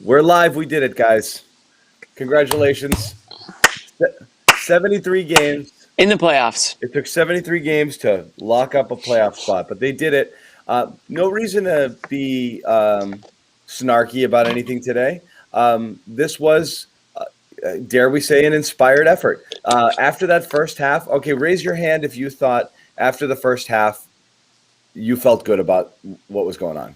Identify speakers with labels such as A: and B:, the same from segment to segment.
A: We're live. We did it, guys. Congratulations. 73 games.
B: In the playoffs.
A: It took 73 games to lock up a playoff spot, but they did it. No reason to be snarky about anything today. This was, dare we say, an inspired effort. After that first half, okay, raise your hand if you thought after the first half you felt good about what was going on.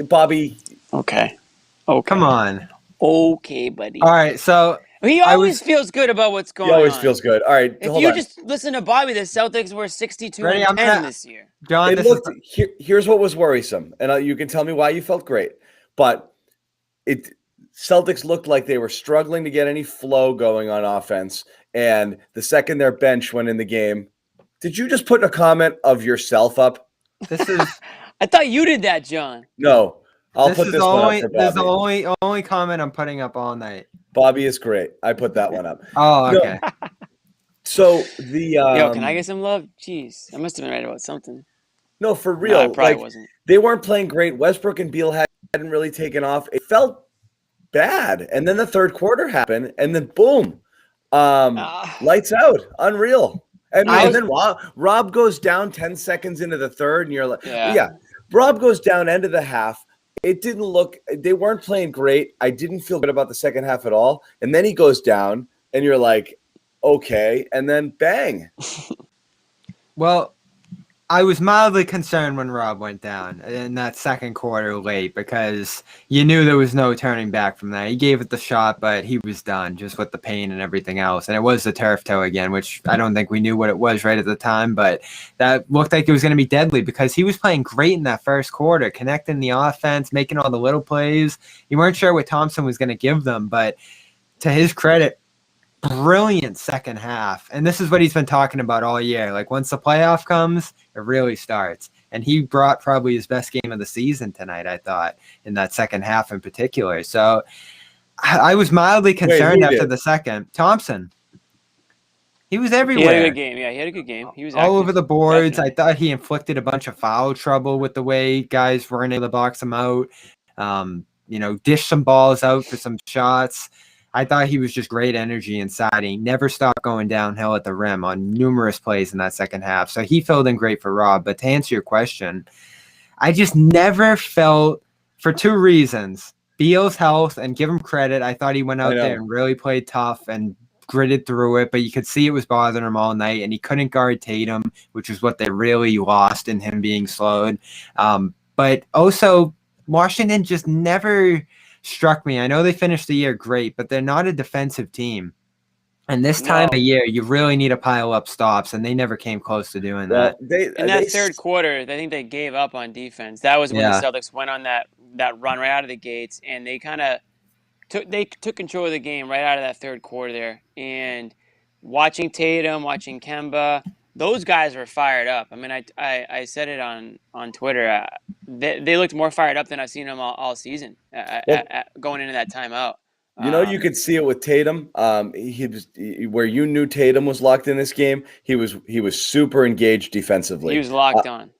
A: Bobby.
B: Okay.
C: Come on.
B: Okay, buddy.
C: All right, so
B: he always feels good about what's going on.
A: He always feels good. All right,
B: if you just listen to Bobby, the Celtics were 62-10 this year.
C: John,
A: here's what was worrisome, and you can tell me why you felt great, but Celtics looked like they were struggling to get any flow going on offense, and the second their bench went in the game, did you just put a comment of yourself up?
C: This is.
B: I thought you did that, John.
A: No, I'll put this one up for Bobby.
C: This is the only comment I'm putting up all night.
A: Bobby is great. I put that one up.
C: Oh, okay.
A: No. So
B: yo, can I get some love? Jeez, I must have been right about something.
A: No, for real.
B: No, I probably wasn't.
A: They weren't playing great. Westbrook and Beal hadn't really taken off. It felt bad, and then the third quarter happened, and then boom, lights out, unreal. And then Rob goes down 10 seconds into the third, and you're like, yeah. Rob goes down end of the half. It didn't look – they weren't playing great. I didn't feel good about the second half at all. And then he goes down, and you're like, okay. And then bang.
C: Well, I was mildly concerned when Rob went down in that second quarter late because you knew there was no turning back from that. He gave it the shot, but he was done just with the pain and everything else. And it was the turf toe again, which I don't think we knew what it was right at the time, but that looked like it was going to be deadly because he was playing great in that first quarter, connecting the offense, making all the little plays. You weren't sure what Thompson was going to give them, but to his credit, brilliant second half. And this is what he's been talking about all year. Like once the playoff comes, it really starts. And he brought probably his best game of the season tonight, I thought, in that second half in particular. So I was mildly concerned after the second. Thompson. He was everywhere.
B: He had a good game. Yeah, he had a good game. He was
C: all over the boards.
B: Definitely.
C: I thought he inflicted a bunch of foul trouble with the way guys weren't able to box him out. Dished some balls out for some shots. I thought he was just great energy inside. He never stopped going downhill at the rim on numerous plays in that second half. So he filled in great for Rob. But to answer your question, I just never felt, for two reasons, Beal's health, and give him credit, I thought he went out there and really played tough and gritted through it, but you could see it was bothering him all night, and he couldn't guard Tatum, which is what they really lost in him being slowed. But also, Washington just never struck me. I know they finished the year great, but they're not a defensive team. And this time of year, you really need to pile up stops, and they never came close to doing that.
B: In that third quarter, I think they gave up on defense. That was when the Celtics went on that run right out of the gates, and they kind of took control of the game right out of that third quarter there. And watching Tatum, watching Kemba, those guys were fired up. I mean, I said it on Twitter. They looked more fired up than I've seen them all season going into that timeout.
A: You could see it with Tatum. He was where you knew Tatum was locked in this game. He was super engaged defensively.
B: He was locked on.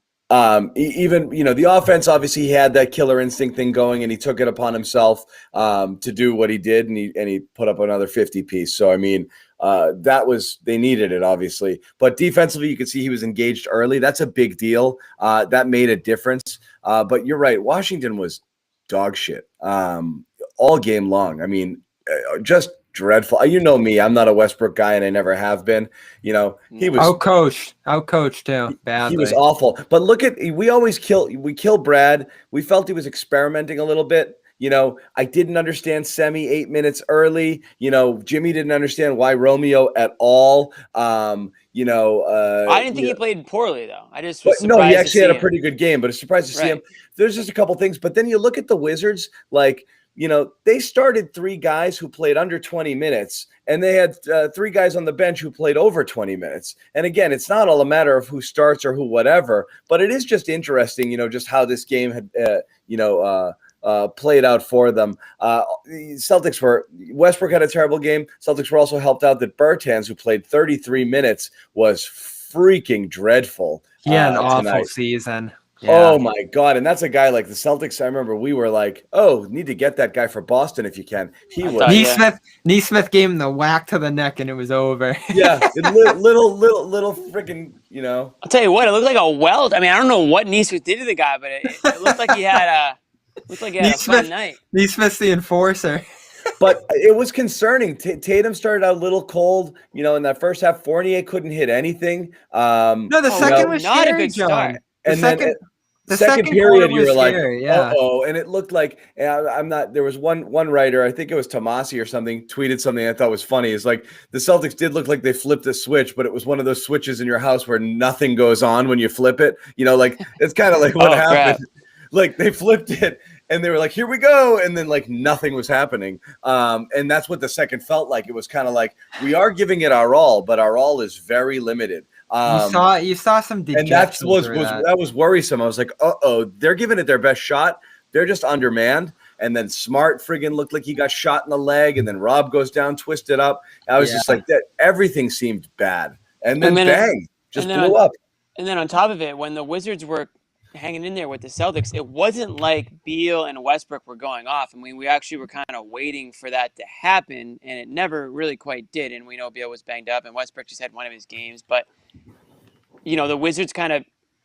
A: Even the offense, obviously he had that killer instinct thing going, and he took it upon himself to do what he did, and he put up another 50 piece. So I mean, they needed it obviously, but defensively you could see he was engaged early. That's a big deal. That made a difference. But you're right, Washington was dog shit all game long. I mean, just dreadful. You know me, I'm not a Westbrook guy, and I never have been. He was
C: outcoached too. Badly.
A: He was awful. But look at we kill Brad. We felt he was experimenting a little bit. I didn't understand Semi 8 minutes early. Jimmy didn't understand why Romeo at all.
B: I didn't think he played poorly though. I just was surprised.
A: No, he actually had a pretty good game, but it's surprised to see him. There's just a couple things, but then you look at the Wizards, like. They started 3 guys who played under 20 minutes, and they had 3 guys on the bench who played over 20 minutes. And again, it's not all a matter of who starts or who whatever, but it is just interesting, just how this game had, played out for them. Westbrook had a terrible game. Celtics were also helped out that Bertans, who played 33 minutes, was freaking dreadful.
C: He had an awful season.
A: Oh my God. And that's a guy like the Celtics. I remember we were like, oh, need to get that guy for Boston if you can. He was.
C: Neesmith gave him the whack to the neck and it was over.
A: Yeah. Little freaking,
B: I'll tell you what, it looked like a welt. I mean, I don't know what Neesmith did to the guy, but it looked like he had a fun night.
C: Neesmith's the enforcer.
A: But it was concerning. Tatum started out a little cold, in that first half. Fournier couldn't hit anything.
C: No, the second was
B: not
C: scary,
B: a good start.
A: The second period, you were like,
C: yeah.
A: uh-oh. And it looked like, there was one writer, I think it was Tomasi or something, tweeted something I thought was funny. It's like, the Celtics did look like they flipped a switch, but it was one of those switches in your house where nothing goes on when you flip it. It's kind of like what happened. Crap. Like, they flipped it, and they were like, here we go. And then, like, nothing was happening. And that's what the second felt like. It was kind of like, we are giving it our all, but our all is very limited.
C: You saw some dejection,
A: and that was worrisome. I was like, they're giving it their best shot. They're just undermanned. And then Smart friggin' looked like he got shot in the leg, and then Rob goes down, twisted up. I was just like, that. Everything seemed bad. And then bang, just blew up.
B: And then on top of it, when the Wizards were hanging in there with the Celtics, it wasn't like Beal and Westbrook were going off. I mean, we actually were kind of waiting for that to happen, and it never really quite did. And we know Beal was banged up, and Westbrook just had one of his games. But, the Wizards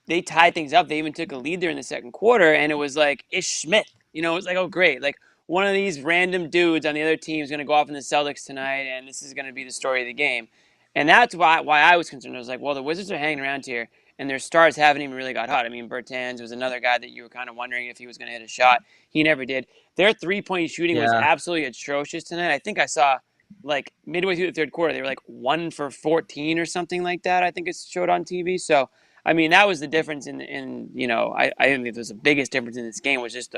B: they tied things up. They even took a lead there in the second quarter, and it was like, Ish Smith. It was like, oh, great. Like, one of these random dudes on the other team is going to go off in the Celtics tonight, and this is going to be the story of the game. And that's why I was concerned. I was like, well, the Wizards are hanging around here, and their stars haven't even really got hot. I mean, Bertans was another guy that you were kind of wondering if he was going to hit a shot. He never did. Their three-point shooting was absolutely atrocious tonight. I think I saw, like, midway through the third quarter, they were like 1 for 14 or something like that. I think it showed on TV. So, I mean, that was the difference I think it was the biggest difference in this game was just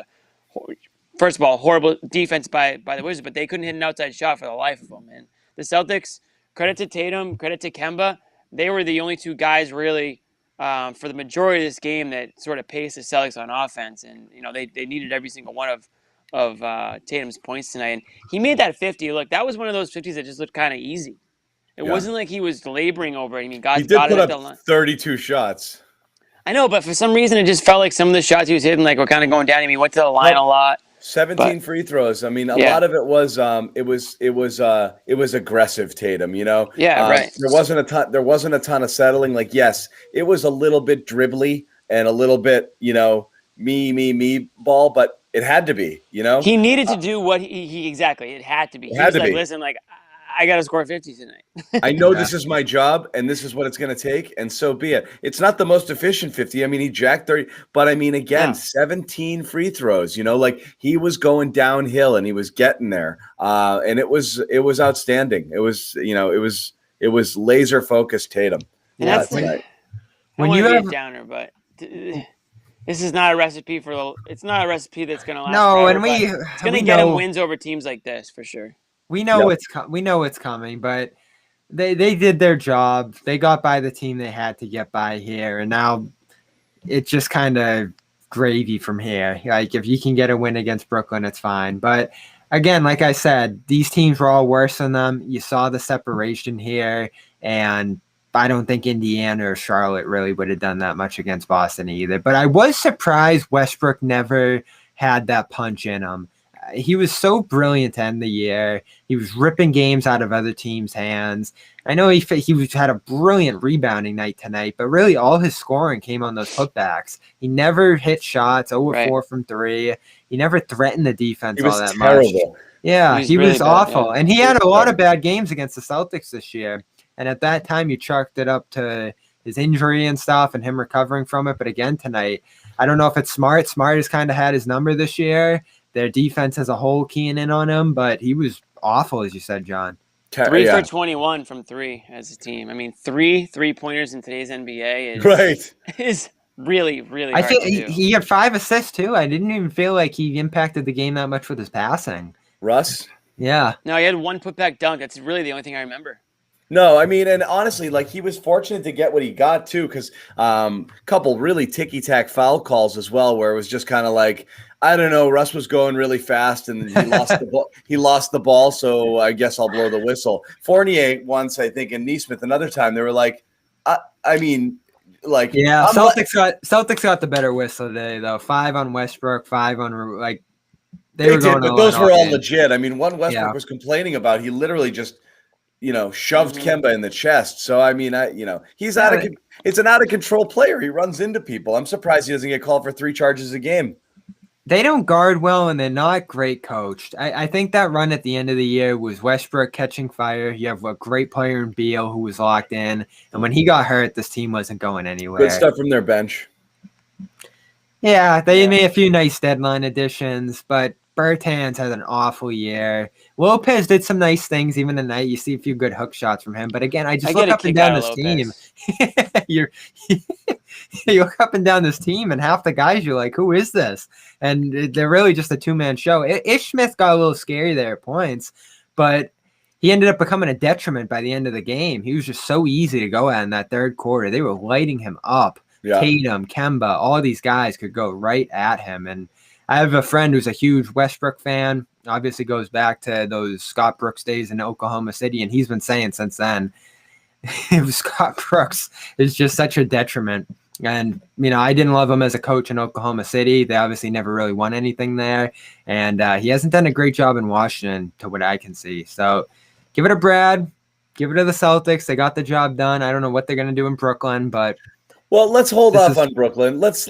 B: first of all, horrible defense by the Wizards, but they couldn't hit an outside shot for the life of them. And the Celtics, credit to Tatum, credit to Kemba, they were the only two guys really for the majority of this game that sort of paced the Celtics on offense. And, they needed every single one of Tatum's points tonight. And he made that 50. Look, that was one of those 50s that just looked kind of easy. It wasn't like he was laboring over it. I mean, guys got it at the line.
A: 32 shots.
B: I know, but for some reason, it just felt like some of the shots he was hitting, were kind of going down. I mean, he went to the line a lot.
A: 17 free throws. I mean, a lot of it was it was aggressive Tatum,
B: Yeah, right.
A: There wasn't a ton of settling. Like, yes, it was a little bit dribbly and a little bit, me ball, but it had to be,
B: He needed to do what he exactly. It had to be. He was like, listen, I got to score 50 tonight.
A: I know this is my job, and this is what it's going to take, and so be it. It's not the most efficient 50. I mean, he jacked 30, but I mean, again, 17 free throws. He was going downhill, and he was getting there, and it was outstanding. It was it was laser focused Tatum.
B: And that's right. When you have a downer, but this is not a recipe it's not a recipe that's going to last.
C: No,
B: forever,
C: and
B: it's going to get him wins over teams like this for sure.
C: We know it's coming, but they did their job. They got by the team they had to get by here, and now it's just kind of gravy from here. Like, if you can get a win against Brooklyn, it's fine. But again, like I said, these teams were all worse than them. You saw the separation here, and I don't think Indiana or Charlotte really would have done that much against Boston either. But I was surprised Westbrook never had that punch in him. He was so brilliant to end the year. He was ripping games out of other teams' hands. I know he had a brilliant rebounding night tonight, but really all his scoring came on those putbacks. He never hit shots, 0-4 from 3. He never threatened the defense all that much. Yeah, he was really awful. Bad, yeah. And he had a lot of bad games against the Celtics this year. And at that time, you chalked it up to his injury and stuff and him recovering from it. But again, tonight, I don't know if it's Smart. Smart has kind of had his number this year. Their defense as a whole keying in on him, but he was awful, as you said, John.
B: 3 for 21 from 3 as a team. I mean, 3 3-pointers in today's NBA is really, really hard to do.
C: He had 5 assists, too. I didn't even feel like he impacted the game that much with his passing.
A: Russ?
C: Yeah.
B: No, he had 1 putback dunk. That's really the only thing I remember.
A: No, I mean, and honestly, he was fortunate to get what he got too, because a couple really ticky-tack foul calls as well, where it was just kind of like, I don't know, Russ was going really fast and he lost the ball. He lost the ball, so I guess I'll blow the whistle. Fournier once, I think, and Neesmith another time, they were like, I mean, Like,
C: yeah, Celtics got the better whistle today though. 5 on Westbrook, 5 on they were
A: did,
C: going
A: but
C: all in
A: those
C: all
A: were all
C: game.
A: legit. I mean, one Westbrook
C: Yeah.
A: was complaining about, he literally just, shoved Kemba in the chest. So I mean, he's it's an out of control player. He runs into people. I'm surprised he doesn't get called for 3 charges a game.
C: They don't guard well, and they're not great coached. I think that run at the end of the year was Westbrook catching fire. You have a great player in Beal who was locked in, and when he got hurt, this team wasn't going anywhere.
A: Good stuff from their bench.
C: Yeah, they made a few nice deadline additions, but Bertans had an awful year. Lopez did some nice things even tonight. You see a few good hook shots from him. But again, I look up and down this team. you look up and down this team, and half the guys you're like, who is this? And they're really just a 2-man show. Ish Smith got a little scary there at points, but he ended up becoming a detriment by the end of the game. He was just so easy to go at in that third quarter. They were lighting him up. Yeah. Tatum, Kemba, all these guys could go right at him. And I have a friend who's a huge Westbrook fan. Obviously goes back to those Scott Brooks days in Oklahoma City, and he's been saying since then, Scott Brooks is just such a detriment. And, I didn't love him as a coach in Oklahoma City. They obviously never really won anything there. And he hasn't done a great job in Washington to what I can see. So give it to Brad. Give it to the Celtics. They got the job done. I don't know what they're going to do in Brooklyn, but –
A: well, let's hold off on Brooklyn. Let's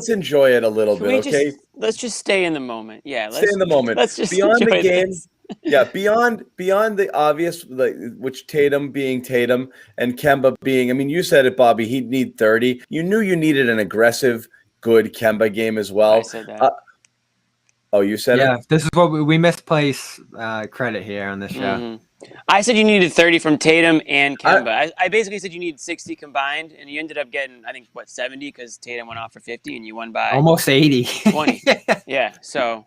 A: enjoy it a little bit, okay?
B: Let's just stay in the moment. Yeah,
A: stay in the moment.
B: Let's just
A: beyond
B: enjoy
A: the game.
B: This.
A: Yeah, beyond the obvious, which Tatum being Tatum and Kemba being. I mean, you said it, Bobby. He'd need 30. You knew you needed an aggressive, good Kemba game as well.
B: I said that.
A: You said it?
C: Yeah, this is what we misplace credit here on this show.
B: Mm-hmm. I said you needed 30 from Tatum and Kemba. I basically said you needed 60 combined, and you ended up getting, I think, 70 because Tatum went off for 50, and you won by
C: almost 80.
B: 20. Yeah, so.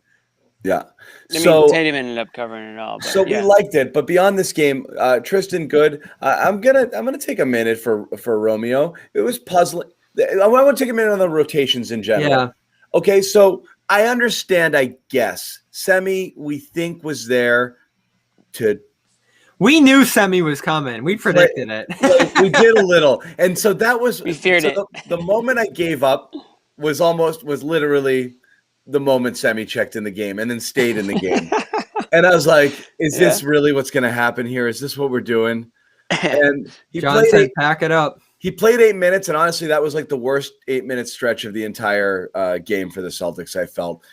A: Yeah.
B: Tatum ended up covering it all. But,
A: so we liked it, but beyond this game, Tristan, good. I'm gonna take a minute for Romeo. It was puzzling. I want to take a minute on the rotations in general.
C: Yeah.
A: Okay, so I understand. I guess Semi we think was there to.
C: We knew Semi was coming. We predicted it.
A: We did a little. And so that was
B: we feared it.
A: The moment I gave up was literally the moment Semi checked in the game and then stayed in the game. And I was like, is this really what's going to happen here? Is this what we're doing? And
C: John said, pack it up.
A: He played 8 minutes, and honestly, that was like the worst 8-minute stretch of the entire game for the Celtics, I felt,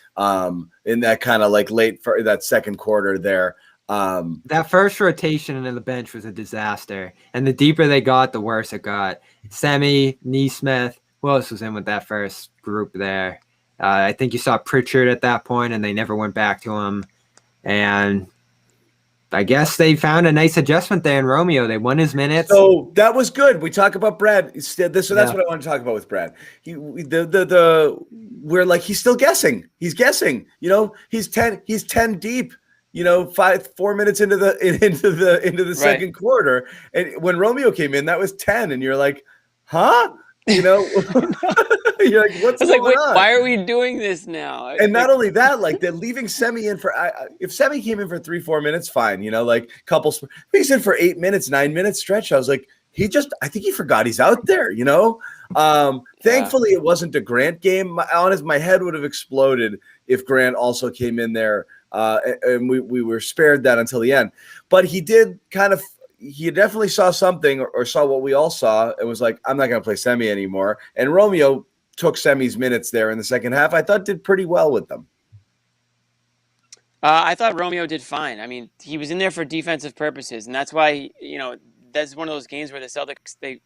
A: in that kind of like late for that second quarter there.
C: That first rotation in the bench was a disaster, and the deeper they got, the worse it got. Semi, Nesmith, who else was in with that first group there? I think you saw Pritchard at that point, and they never went back to him. And I guess they found a nice adjustment there in Romeo. They won his minutes.
A: So that was good. We talk about Brad. So that's what I want to talk about with Brad. We're like, he's still guessing. He's guessing. He's 10 deep. 4 minutes into the second quarter, and when Romeo came in, that was 10, and you're like, huh? You're like, what's going on?
B: Why are we doing this now?
A: And not only that, like they're leaving Semi in for. If Semi came in for 3-4 minutes, fine. He's in for 8 minutes, 9 minutes stretch. I was like, I think he forgot he's out there. Thankfully, it wasn't a Grant game. My head would have exploded if Grant also came in there. And we were spared that until the end. But he did he definitely saw something or saw what we all saw. It was like, I'm not going to play Semi anymore. And Romeo took Semi's minutes there in the second half. I thought did pretty well with them.
B: I thought Romeo did fine. I mean, he was in there for defensive purposes. And that's why, that's one of those games where the Celtics, they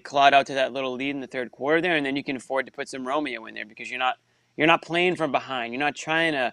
B: clawed out to that little lead in the third quarter there. And then you can afford to put some Romeo in there because you're not playing from behind. You're not trying to,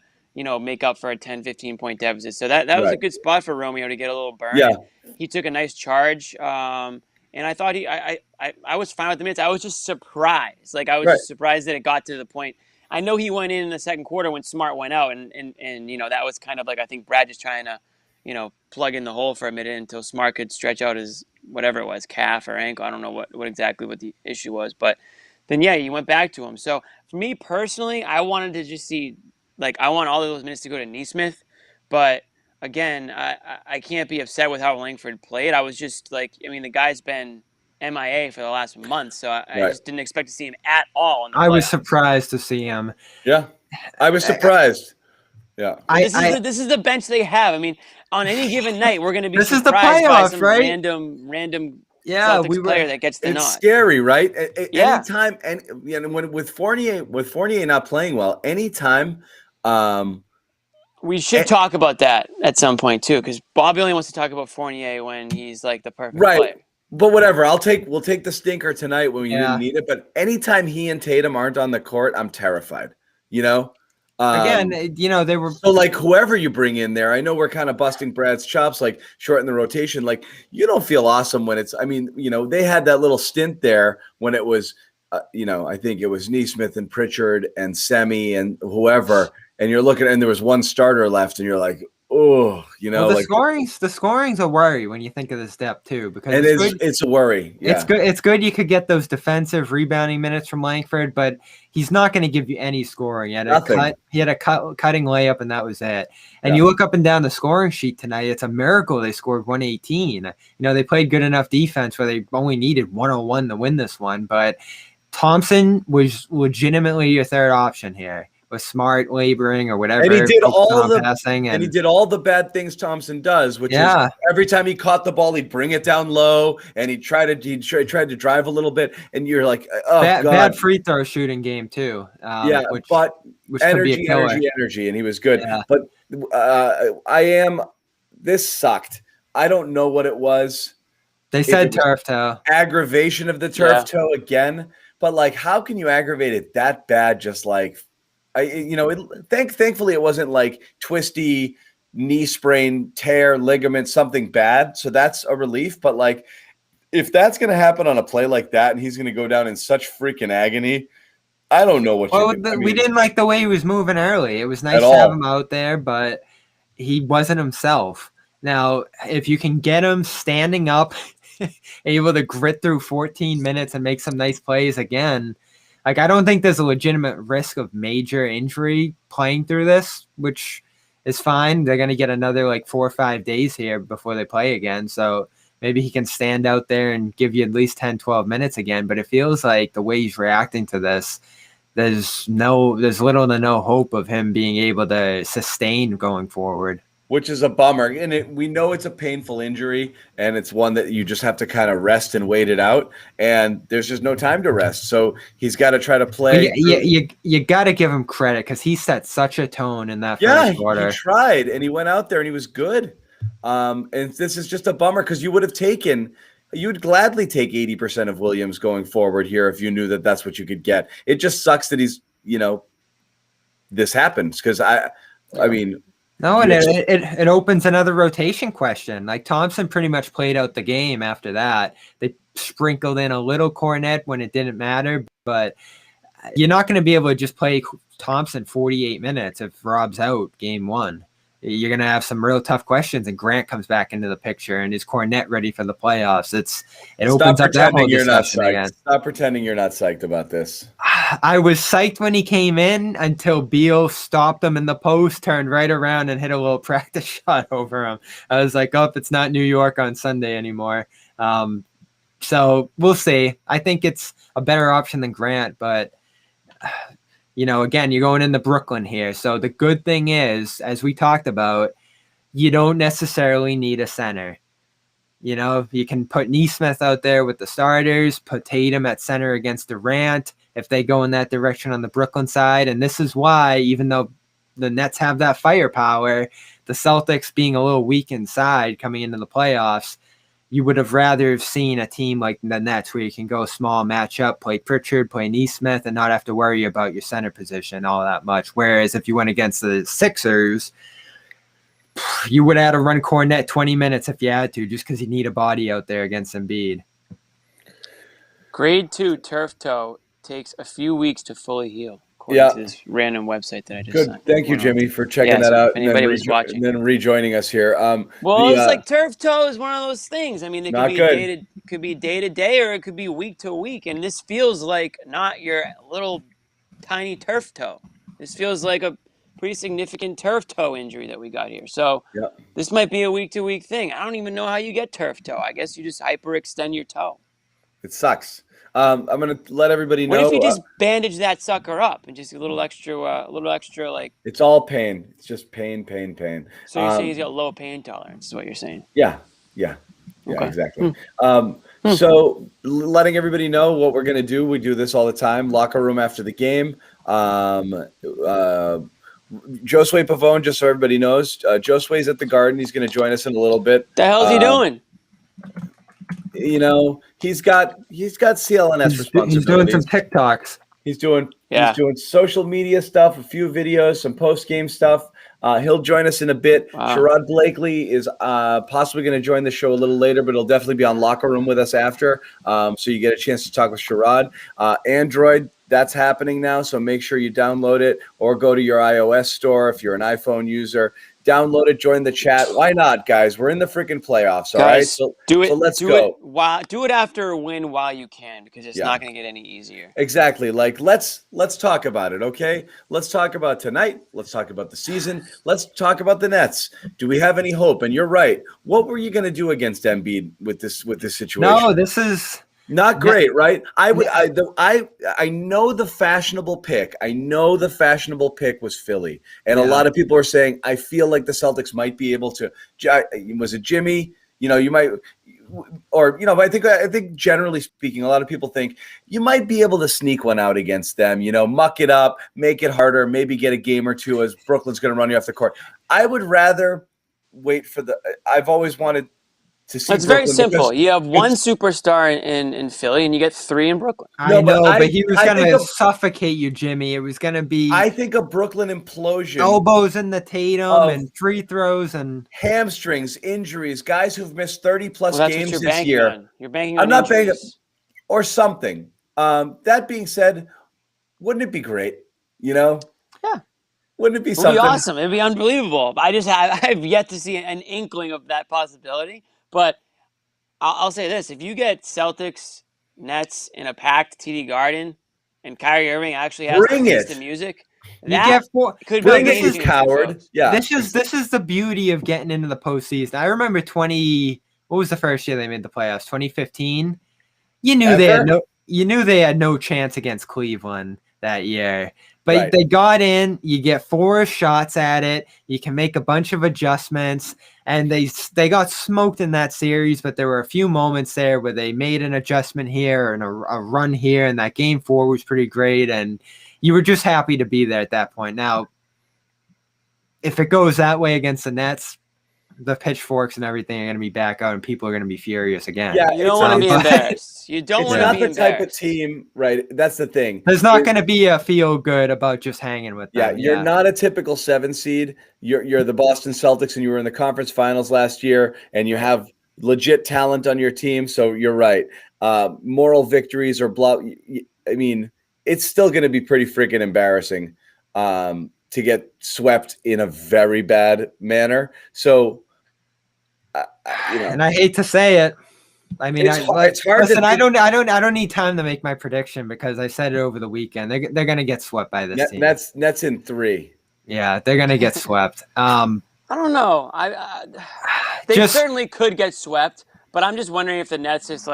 B: make up for a 10, 15-point deficit. So that was a good spot for Romeo to get a little burn.
A: Yeah.
B: He took a nice charge. And I thought I was fine with the minutes. I was just surprised. I was just surprised that it got to the point. I know he went in the second quarter when Smart went out. And that was kind of like, I think Brad just trying to, plug in the hole for a minute until Smart could stretch out his, whatever it was, calf or ankle. I don't know what exactly what the issue was. But then, he went back to him. So for me personally, I wanted to just see, I want all of those minutes to go to Nesmith, but again, I can't be upset with how Langford played. I was just the guy's been MIA for the last month, so I
A: Right.
B: just didn't expect to see him at all in the
C: I was
B: playoffs.
C: surprised to see him.
A: Yeah, I was surprised. Yeah.
B: But this is the bench they have. I mean, on any given night, we're going to be
C: This is the
B: surprised by
C: playoffs,
B: some
C: right?
B: random
C: Yeah,
B: Celtics player that gets the
A: It's
B: nod.
A: scary, right?
B: Yeah.
A: Anytime, and when with Fournier not playing well, anytime.
B: We should talk about that at some point too, because Bobby only wants to talk about Fournier when he's like the perfect
A: Right.
B: player.
A: But whatever, we'll take the stinker tonight when you
C: Yeah.
A: didn't need it. But anytime he and Tatum aren't on the court, I'm terrified. You know.
C: Again, they were
A: So like whoever you bring in there, I know we're kind of busting Brad's chops, like shorten the rotation. Like you don't feel awesome when it's. I mean, they had that little stint there when it was, I think it was Neesmith and Pritchard and Semi and whoever, and you're looking and there was one starter left, and you're like, oh,
C: the scoring's a worry when you think of this depth too, because
A: it's a worry. Yeah.
C: It's good you could get those defensive rebounding minutes from Langford, but he's not going to give you any scoring. He had a cutting layup, and that was it. And you look up and down the scoring sheet tonight, it's a miracle they scored 118. They played good enough defense where they only needed 101 to win this one, but Thompson was legitimately your third option here. Was smart laboring or whatever.
A: And he did
C: he
A: did all the bad things Thompson does, which is every time he caught the ball, he'd bring it down low and he tried to drive a little bit. And you're like, oh,
C: bad free throw shooting game too.
A: Which energy, and he was good. Yeah. But this sucked. I don't know what it was.
C: They said turf toe.
A: Aggravation of the turf toe again. But like, how can you aggravate it that bad? Just like, thankfully it wasn't like twisty knee sprain, tear, ligament, something bad. So that's a relief. But like, if that's going to happen on a play like that, and he's going to go down in such freaking agony, I don't know what.
C: We didn't like the way he was moving early. It was nice to have him out there, but he wasn't himself. Now, if you can get him standing up, able to grit through 14 minutes and make some nice plays again. Like, I don't think there's a legitimate risk of major injury playing through this, which is fine. They're going to get another 4 or 5 days here before they play again. So maybe he can stand out there and give you at least 10, 12 minutes again. But it feels like the way he's reacting to this, there's little to no hope of him being able to sustain going forward.
A: Which is a bummer. And we know it's a painful injury, and it's one that you just have to kind of rest and wait it out. And there's just no time to rest. So he's got to try to play.
C: You got to give him credit because he set such a tone in that first quarter.
A: He tried, and he went out there, and he was good. And this is just a bummer because you would gladly take 80% of Williams going forward here if you knew that that's what you could get. It just sucks that he's, this happens because I mean.
C: No, and it opens another rotation question. Like, Thompson pretty much played out the game after that. They sprinkled in a little Cornet when it didn't matter, but you're not going to be able to just play Thompson 48 minutes if Rob's out game one. You're going to have some real tough questions, and Grant comes back into the picture, and is Cornet ready for the playoffs? It opens up that whole discussion again.
A: Stop pretending you're not psyched about this.
C: I was psyched when he came in until Beal stopped him in the post, turned right around, and hit a little practice shot over him. I was like, oh, it's not New York on Sunday anymore. So we'll see. I think it's a better option than Grant, but again, you're going into Brooklyn here. So the good thing is, as we talked about, you don't necessarily need a center. You can put Neesmith out there with the starters, put Tatum at center against Durant if they go in that direction on the Brooklyn side. And this is why, even though the Nets have that firepower, the Celtics being a little weak inside coming into the playoffs, you would have rather seen a team like the Nets where you can go small matchup, play Pritchard, play Neesmith, and not have to worry about your center position all that much. Whereas if you went against the Sixers, you would have had to run Cornet 20 minutes if you had to, just because you need a body out there against Embiid.
B: Grade 2 turf toe takes a few weeks to fully heal. To this random website that I just
A: Good. Thank you, Jimmy, for checking that out.
B: If anybody was watching.
A: And then rejoining us here.
B: It's like turf toe is one of those things. I mean, it could be day to day or it could be week to week. And this feels like not your little tiny turf toe. This feels like a pretty significant turf toe injury that we got here. So this might be a week to week thing. I don't even know how you get turf toe. I guess you just hyperextend your toe.
A: It sucks. I'm gonna let everybody know.
B: What if you just bandage that sucker up and just a little extra like?
A: It's all pain. It's just pain.
B: So you're saying he's got low pain tolerance? Is what you're saying?
A: Yeah,
B: Okay.
A: exactly. So letting everybody know what we're gonna do. We do this all the time. Locker room after the game. Josue Pavone, just so everybody knows, Josue's at the Garden. He's going to join us in a little bit.
B: The hell's he doing?
A: You know, he's got CLNS responsibilities.
C: He's doing some TikToks.
A: He's doing social media stuff, a few videos, some post game stuff. He'll join us in a bit.
B: Wow.
A: Sherrod Blakely is possibly going to join the show a little later, but he'll definitely be on Locker Room with us after. So you get a chance to talk with Sherrod. Android, that's happening now, so make sure you download it or go to your iOS store if you're an iPhone user. Download it, join the chat. Why not, guys? We're in the freaking playoffs, all right? So
B: do it.
A: So let's go.
B: Do it after a win while you can, because it's not going to get any easier.
A: Exactly. Like let's talk about it, okay? Let's talk about tonight. Let's talk about the season. Let's talk about the Nets. Do we have any hope? And you're right. What were you going to do against Embiid with this situation?
C: No, this is
A: not great, right? I know the fashionable pick. I know the fashionable pick was Philly, and a lot of people are saying I feel like the Celtics might be able to. Was it Jimmy? You know, you might, or you know, I think generally speaking, a lot of people think you might be able to sneak one out against them. You know, muck it up, make it harder, maybe get a game or two as Brooklyn's going to run you off the court. I would rather wait for the. I've always wanted.
B: It's very simple. You have one superstar in Philly, and you get three in Brooklyn.
C: I know, but he was going to suffocate you, Jimmy. It was going to be.
A: I think a Brooklyn implosion.
C: Elbows in the Tatum and free throws and
A: hamstrings, injuries, guys who've missed 30-plus games this year.
B: On. You're banking on
A: I'm not
B: injuries.
A: banking or something. That being said, wouldn't it be great? You know?
B: Yeah.
A: Wouldn't it be something?
B: It'd be awesome. It'd be unbelievable. I've yet to see an inkling of that possibility. But I'll say this: if you get Celtics, Nets in a packed TD Garden, and Kyrie Irving actually has to face the music,
A: could bring it, you coward. Yeah,
C: this is the beauty of getting into the postseason. I remember what was the first year they made the playoffs? 2015. You knew they had no chance against Cleveland that year. But they got in, you get 4 shots at it, you can make a bunch of adjustments, and they got smoked in that series, but there were a few moments there where they made an adjustment here and a run here, and that game 4 was pretty great, and you were just happy to be there at that point. Now, if it goes that way against the Nets, the pitchforks and everything are going to be back out, and people are going to be furious again.
B: Yeah, you don't want to be embarrassed. You don't want to be embarrassed.
A: It's not the type of team, right? That's the thing.
C: There's not going to be a feel good about just hanging with them.
A: Yeah, you're not a typical 7 seed. You're the Boston Celtics, and you were in the conference finals last year, and you have legit talent on your team. So you're right. Moral victories or blah. I mean, it's still going to be pretty freaking embarrassing to get swept in a very bad manner. So.
C: And I hate to say it. I mean, it's hard. Listen, I don't need time to make my prediction because I said it over the weekend. They're going to get swept by this team.
A: Nets in 3.
C: Yeah, they're going to get swept.
B: I don't know. They certainly could get swept, but I'm just wondering if the Nets just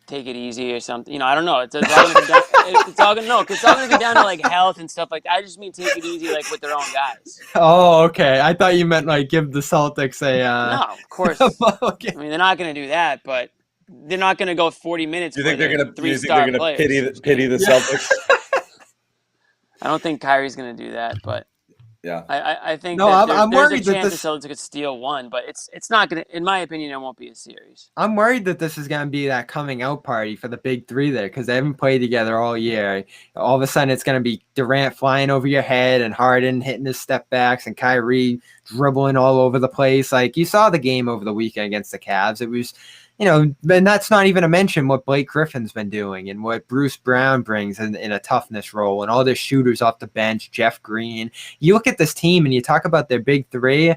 B: take it easy or something. I don't know. It's all going to be down to like health and stuff like that. I just mean take it easy, like with their own guys.
C: Oh, okay. I thought you meant like give the Celtics a.
B: No, of course. Okay. I mean, they're not going to do that, but they're not going to go 40 minutes.
A: Do you think they're going to pity the Celtics?
B: I don't think Kyrie's going to do that, but.
A: Yeah,
B: I think
C: I'm
B: there's
C: worried
B: a chance the Celtics could steal one, but it's not going to, in my opinion, it won't be a series.
C: I'm worried that this is going to be that coming out party for the big 3 there because they haven't played together all year. All of a sudden, it's going to be Durant flying over your head and Harden hitting his step backs and Kyrie dribbling all over the place. Like you saw the game over the weekend against the Cavs. It was, and that's not even to mention what Blake Griffin's been doing and what Bruce Brown brings in a toughness role and all their shooters off the bench, Jeff Green. You look at this team and you talk about their big 3.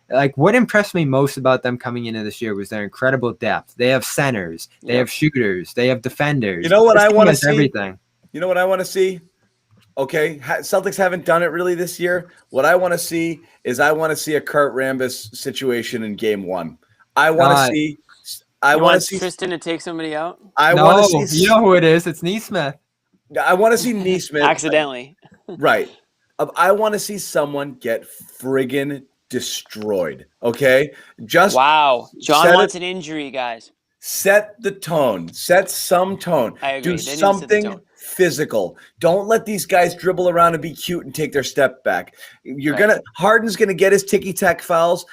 C: Like what impressed me most about them coming into this year was their incredible depth. They have centers, they have shooters, they have defenders.
A: You know what I want to see?
C: Everything.
A: You know what I want to see? Okay, Celtics haven't done it really this year. What I want to see is a Kurt Rambis situation in game 1. I want to see. I
B: You
A: want to
B: want
A: see
B: Tristan to take somebody out?
A: I want to
C: No,
A: see
C: you know who it is. It's Neesmith.
A: I want to see Neesmith.
B: Accidentally.
A: Right. I want to see someone get friggin' destroyed. Okay. Just
B: Wow. John
A: set it.
B: wants an injury, guys.
A: Set the tone. Set some tone.
B: I agree.
A: Do
B: They need to set the
A: something
B: tone.
A: physical. Don't let these guys dribble around and be cute and take their step back. Harden's gonna get his ticky-tack fouls.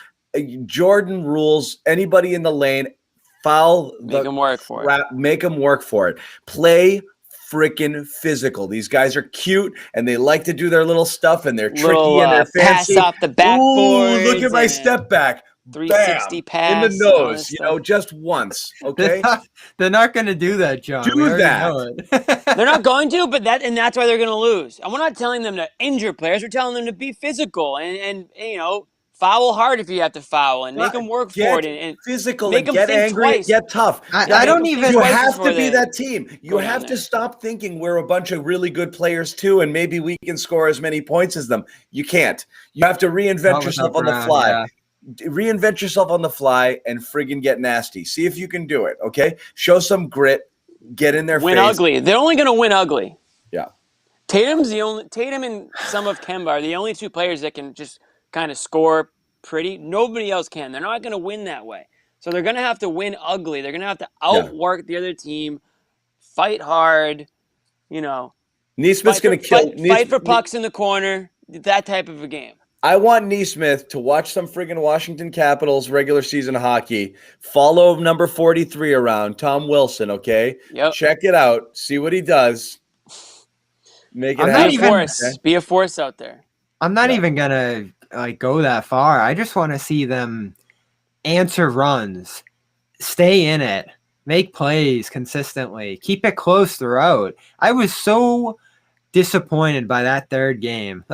A: Jordan rules. Anybody in the lane, foul.
B: Make them work for it.
A: Make them work for it. Play freaking physical. These guys are cute and they like to do their little stuff and they're tricky and they're fancy.
B: Pass off the backboard.
A: Ooh, look at my step back.
B: 360 pass
A: in the nose, just once. Okay,
C: they're not going to do that, John.
A: Do that.
C: Know it.
B: They're not going to, but that's why they're going to lose. And we're not telling them to injure players. We're telling them to be physical and foul hard if you have to foul and make them work for it and
A: physical
B: make
A: and
B: them
A: get
B: think
A: angry,
B: twice.
A: get tough.
C: I don't even.
A: You have to be that team. You have to
B: there.
A: stop thinking we're a bunch of really good players too, and maybe we can score as many points as them. You can't. You have to reinvent yourself on the fly.
C: Yeah.
A: Reinvent yourself on the fly and friggin' get nasty. See if you can do it. Okay, show some grit. Get in their
B: win
A: face.
B: Ugly. They're only going to win ugly.
A: Yeah.
B: Tatum and some of Kemba are the only two players that can just kind of score pretty. Nobody else can. They're not going to win that way. So they're going to have to win ugly. They're going to have to outwork the other team, fight hard,
A: Neesmith's going to kill.
B: Fight for pucks in the corner. That type of a game.
A: I want Neesmith to watch some friggin' Washington Capitals regular season hockey. Follow number 43 around, Tom Wilson, okay?
B: Yep.
A: Check it out. See what he does. Make it happen.
B: Be a force out there.
C: I'm not even going to go that far. I just want to see them answer runs, stay in it, make plays consistently, keep it close throughout. I was so disappointed by that third game.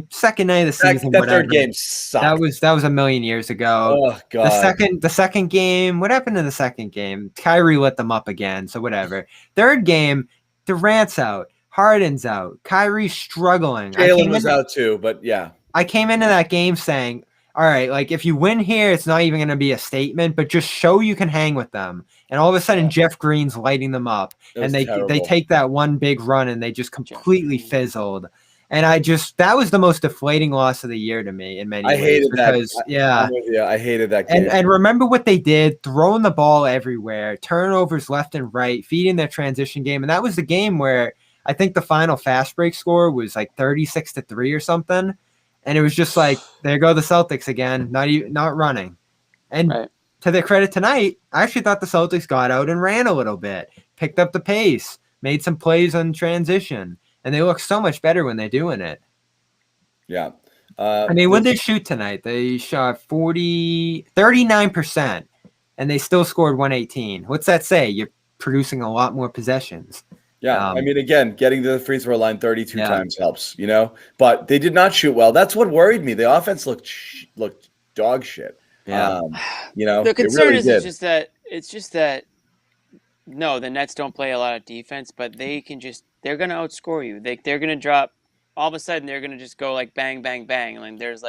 C: Second night of the season.
A: That third game sucked.
C: That was a million years ago.
A: Oh God.
C: The second game. What happened in the second game? Kyrie lit them up again. So whatever. Third game, Durant's out, Harden's out, Kyrie's struggling.
A: Jaylen was out too, but yeah.
C: I came into that game saying, all right, if you win here, it's not even going to be a statement, but just show you can hang with them. And all of a sudden, Jeff Green's lighting them up, and they take that one big run, and they just completely fizzled. And that was the most deflating loss of the year to me in many ways.
A: I hated that. I hated that game.
C: And remember what they did, throwing the ball everywhere, turnovers left and right, feeding their transition game. And that was the game where I think the final fast break score was 36-3 or something. And it was just there go the Celtics again, not running. And to their credit tonight, I actually thought the Celtics got out and ran a little bit, picked up the pace, made some plays on transition. And they look so much better when they're doing it.
A: Yeah.
C: When they shoot tonight, they shot 39%, and they still scored 118. What's that say? You're producing a lot more possessions.
A: Yeah. Again, getting to the free throw line 32 times helps, But they did not shoot well. That's what worried me. The offense looked dog shit.
C: Yeah.
B: The concern is it's just that no, the Nets don't play a lot of defense, but they're going to outscore you. They're going to drop, all of a sudden they're going to just go bang, bang, bang. And there's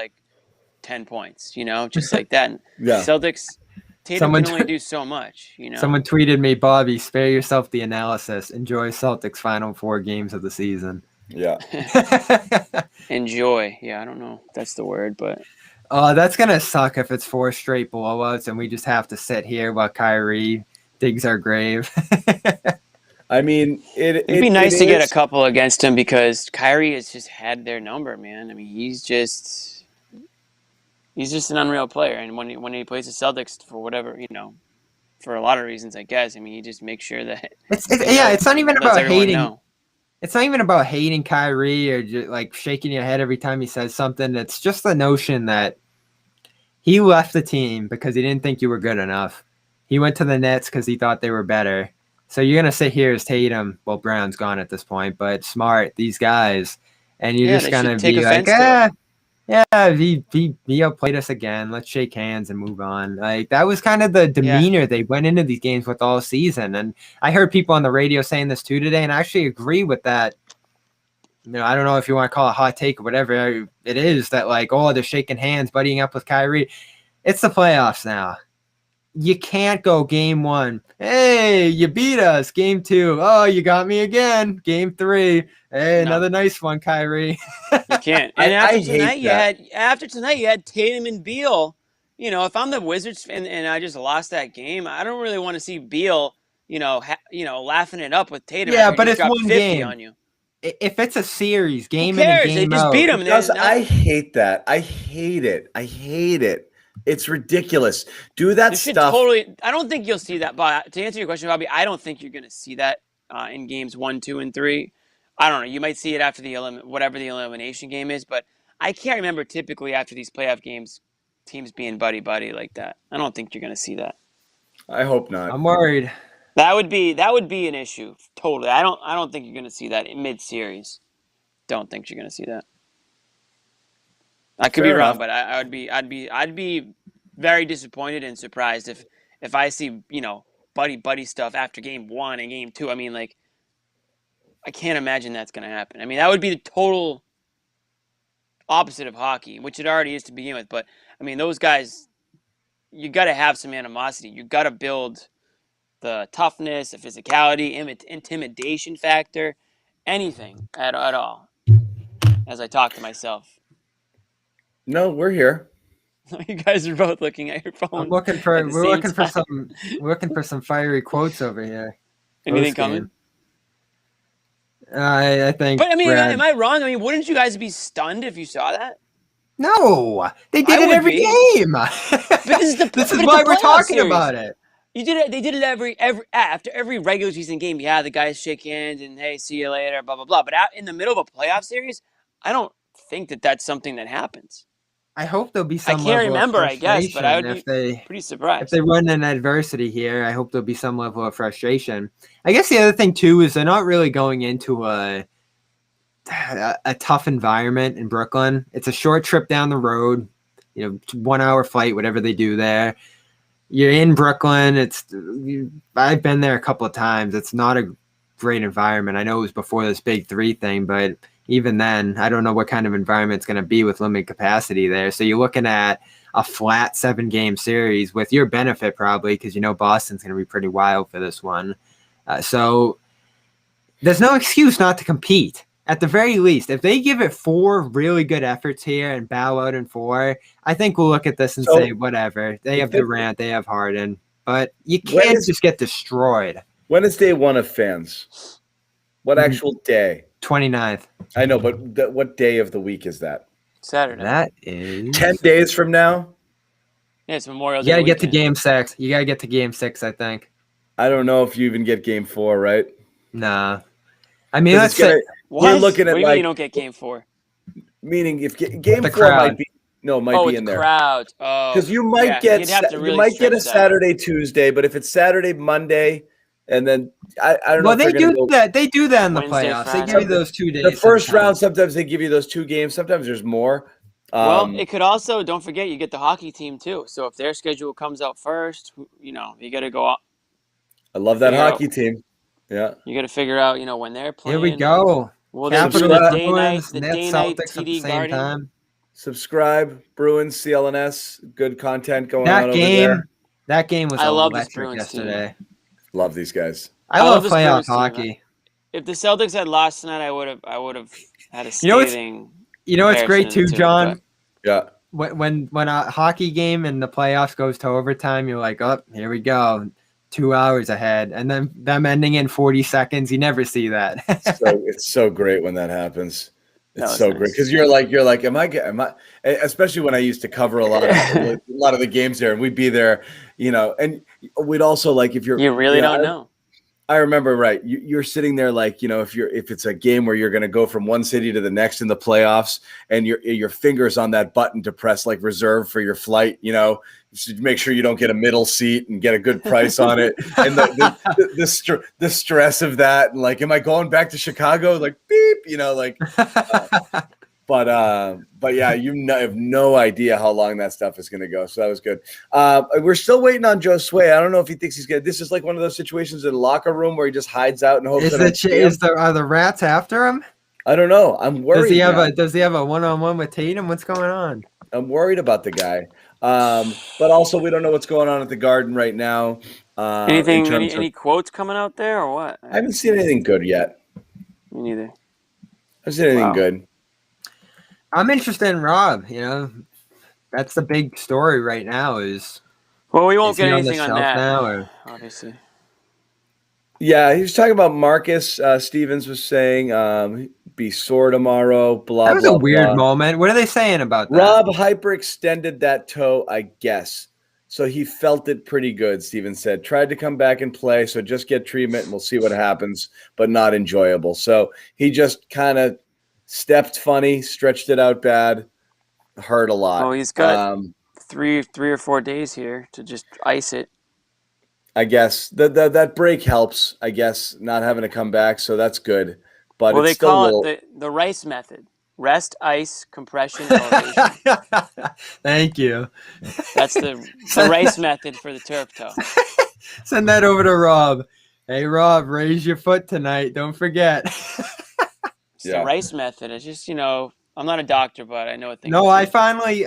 B: 10 points, just like that. And Celtics, Tatum can only do so much,
C: Someone tweeted me, Bobby, spare yourself the analysis. Enjoy Celtics' final 4 games of the season.
A: Yeah.
B: Enjoy. Yeah, I don't know if that's the word, but.
C: That's going to suck if it's 4 straight blowouts and we just have to sit here while Kyrie digs our grave.
B: It'd be nice to get a couple against him because Kyrie has just had their number, man. He's just an unreal player, and when he plays the Celtics for whatever, for a lot of reasons, I guess. He just makes sure that
C: it's not even about hating. It's not even about hating Kyrie or just shaking your head every time he says something. It's just the notion that he left the team because he didn't think you were good enough. He went to the Nets because he thought they were better. So you're going to sit here as Tatum. Well, Brown's gone at this point, but Smart, these guys. And you're just going to be he outplayed us again. Let's shake hands and move on. That was kind of the demeanor they went into these games with all season. And I heard people on the radio saying this too today, and I actually agree with that. I don't know if you want to call it a hot take or whatever it is that they're shaking hands, buddying up with Kyrie. It's the playoffs now. you can't go game 1. Hey, you beat us. Game 2. Oh, you got me again. Game 3. Hey, another nice one, Kyrie.
B: You can't. And
A: I hate that.
B: after tonight you had Tatum and Beal. If I'm the Wizards and I just lost that game, I don't really want to see Beal, laughing it up with Tatum
C: Yeah,
B: after he
C: but
B: just
C: it's
B: dropped
C: one
B: 50
C: game.
B: on you.
C: If it's a series,
B: Who
C: game in and
B: cares? They
C: game
B: just
C: out.
B: beat him.
A: I hate that. I hate it. I hate it. It's ridiculous. Do that stuff.
B: I don't think you'll see that. But to answer your question, Bobby, I don't think you're going to see that in games 1, 2, and 3. I don't know. You might see it after whatever the elimination game is, but I can't remember typically after these playoff games, teams being buddy like that. I don't think you're going to see that.
A: I hope not.
C: I'm worried.
B: That would be an issue. Totally. I don't think you're going to see that in mid-series. Don't think you're going to see that. I could be wrong, but I'd be very disappointed and surprised if I see, buddy stuff after game 1 and game 2. I mean, like, I can't imagine that's going to happen. I mean, that would be the total opposite of hockey, which it already is to begin with. But I mean, those guys, you got to have some animosity. You got to build the toughness, the physicality, intimidation factor, anything at all. As I talk to myself.
A: No, we're here.
B: You guys are both looking at your phones.
C: We're looking for some fiery quotes over here.
B: Anything coming?
C: I think.
B: But I mean, am I wrong? I mean, wouldn't you guys be stunned if you saw that?
C: No, they did it every game.
B: But this is
C: why we're talking about it.
B: You did it. They did it after every regular season game. Yeah, the guys shake hands and hey, see you later, blah blah blah. But in the middle of a playoff series, I don't think that's something that happens.
C: I hope there'll be some.
B: I can't remember, I guess, but I would be pretty surprised
C: if they run an adversity here. I hope there'll be some level of frustration. I guess the other thing too is they're not really going into a tough environment in Brooklyn. It's a short trip down the road, 1 hour flight, whatever they do there. You're in Brooklyn. I've been there a couple of times. It's not a great environment. I know it was before this Big 3 thing, but even then, I don't know what kind of environment it's going to be with limited capacity there. So you're looking at a flat 7-game series with your benefit probably because Boston's going to be pretty wild for this one. So there's no excuse not to compete. At the very least, if they give it 4 really good efforts here and bow out in 4, I think we'll look at this and say, whatever. They have Durant, they have Harden, but you can't just get destroyed.
A: When is day 1 of fans? What actual day?
C: 29th.
A: I know, but what day of the week is that?
B: Saturday.
C: That is
A: 10 days from now?
B: Yeah, it's Memorial Day.
C: You got to get to game 6. You got to get to game 6, I think.
A: I don't know if you even get game 4, right?
C: Nah. I mean, let's say
A: we're looking at
B: what do you mean you don't get game 4?
A: Meaning if game 4
C: crowd.
A: might be in there.
B: Crowd. Oh,
A: because you might get a Saturday, Tuesday, but if it's Saturday, Monday, and then I don't know.
C: Well, they do that. They do that in the playoffs.
B: Friday.
C: They give you those 2 days.
A: The first round, sometimes they give you those 2 games. Sometimes there's more.
B: Well, it could also, don't forget, you get the hockey team too. So if their schedule comes out first, you got to go out.
A: I love that hockey team. Yeah.
B: You got to figure out, when they're playing.
C: Here we go.
B: Well, they do the day night
C: Celtics
B: TD
C: at the
B: Guardian.
C: same time.
A: Subscribe, Bruins, CLNS. Good content going on over there.
C: That game was
B: electric
C: yesterday.
B: Team.
A: Love these guys.
C: I love playoff hockey.
B: If the Celtics had lost tonight, I would have had a scathing.
C: What's great too, John?
A: Yeah.
C: When a hockey game in the playoffs goes to overtime, you're like, oh, here we go. 2 hours ahead, and then them ending in 40 seconds. You never see that.
A: It's so great when that happens. It's so great because you're like, am I? Especially when I used to cover a lot of the games there, and we'd be there, and we'd also if you're
B: you really don't know.
A: I remember, right? You're sitting there if it's a game where you're going to go from one city to the next in the playoffs, and your fingers on that button to press reserve for your flight, to make sure you don't get a middle seat and get a good price on it, and the stress of that, and am I going back to Chicago? Beep, But yeah, I have no idea how long that stuff is going to go. So that was good. We're still waiting on Joe Sway. I don't know if he thinks he's good. This is one of those situations in a locker room where he just hides out and hopes.
C: Are the Rats after him?
A: I don't know. I'm worried.
C: Does he have a one-on-one with Tatum? What's going on?
A: I'm worried about the guy. But also we don't know what's going on at the Garden right now.
B: Anything? Any quotes coming out there or what?
A: I haven't seen anything good yet.
B: Me neither.
A: I haven't seen anything good.
C: I'm interested in Rob. That's the big story right now.
B: Well, we won't get anything on that
C: now,
B: obviously.
A: Yeah, he was talking about Marcus. Stevens was saying be sore tomorrow. Blah.
C: That was
A: blah,
C: a weird
A: blah.
C: moment. What are they saying about that?
A: Rob hyperextended that toe, I guess. So he felt it pretty good, Stevens said. Tried to come back and play, so just get treatment and we'll see what happens, but not enjoyable. So he just kind of stepped funny, stretched it out bad, hurt a lot.
B: Oh, he's got three or 4 days here to just ice it.
A: I guess that break helps, I guess, not having to come back, so that's good. But
B: well,
A: it's
B: they
A: still
B: call it the Rice method. Rest, ice, compression, elevation.
C: Thank you.
B: That's the Rice method for the turf toe.
C: Send that over to Rob. Hey, Rob, raise your foot tonight. Don't forget.
B: It's the Rice method. It's just, I'm not a doctor, but I know a thing.
C: No, I finally,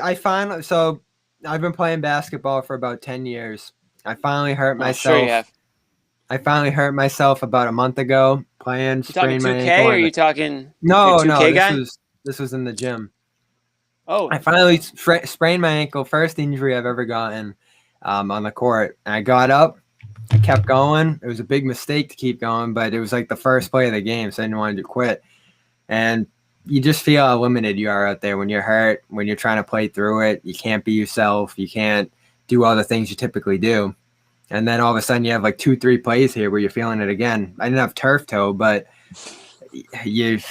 C: so I've been playing basketball for about 10 years. I finally hurt myself.
B: Sure you have.
C: I finally hurt myself about a month ago playing.
B: You talking 2K
C: or
B: are you talking?
C: No,
B: 2K guy?
C: This was in the gym.
B: Oh.
C: I finally sprained my ankle. First injury I've ever gotten on the court. And I got up. I kept going. It was a big mistake to keep going, but it was like the first play of the game, so I didn't want to quit. And you just feel how limited you are out there when you're hurt, when you're trying to play through it. You can't be yourself. You can't do all the things you typically do. And then all of a sudden you have like 2-3 plays here where you're feeling it again. I didn't have turf toe, but it's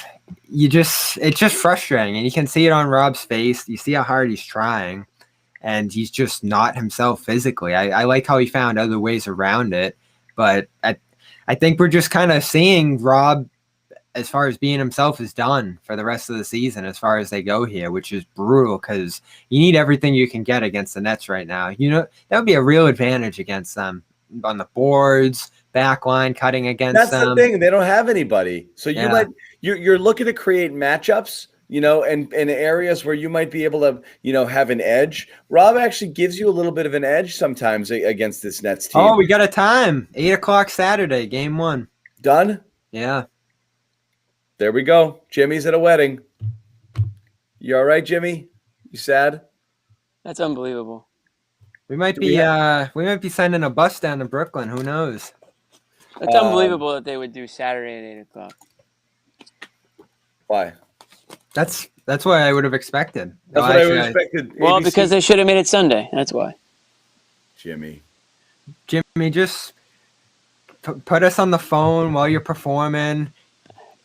C: just frustrating. And you can see it on Rob's face. You see how hard he's trying, and he's just not himself physically. I like how he found other ways around it, but I think we're just kind of seeing Rob, as far as being himself, is done for the rest of the season as far as they go here, which is brutal because you need everything you can get against the Nets right now. That would be a real advantage against them on the boards, back line, cutting against them.
A: That's the thing. They don't have anybody. So you're looking to create matchups, and areas where you might be able to, have an edge. Rob actually gives you a little bit of an edge sometimes against this Nets team.
C: Oh, we got a time. 8:00 Saturday, game 1.
A: Done?
C: Yeah.
A: There we go. Jimmy's at a wedding. You all right, Jimmy? You sad?
B: That's unbelievable.
C: We might be sending a bus down to Brooklyn. Who knows?
B: That's unbelievable that they would do Saturday at 8:00.
A: Why?
C: That's what I would have expected.
A: That's what I would have expected.
B: Well, because they should have made it Sunday. That's why.
A: Jimmy,
C: just put us on the phone while you're performing.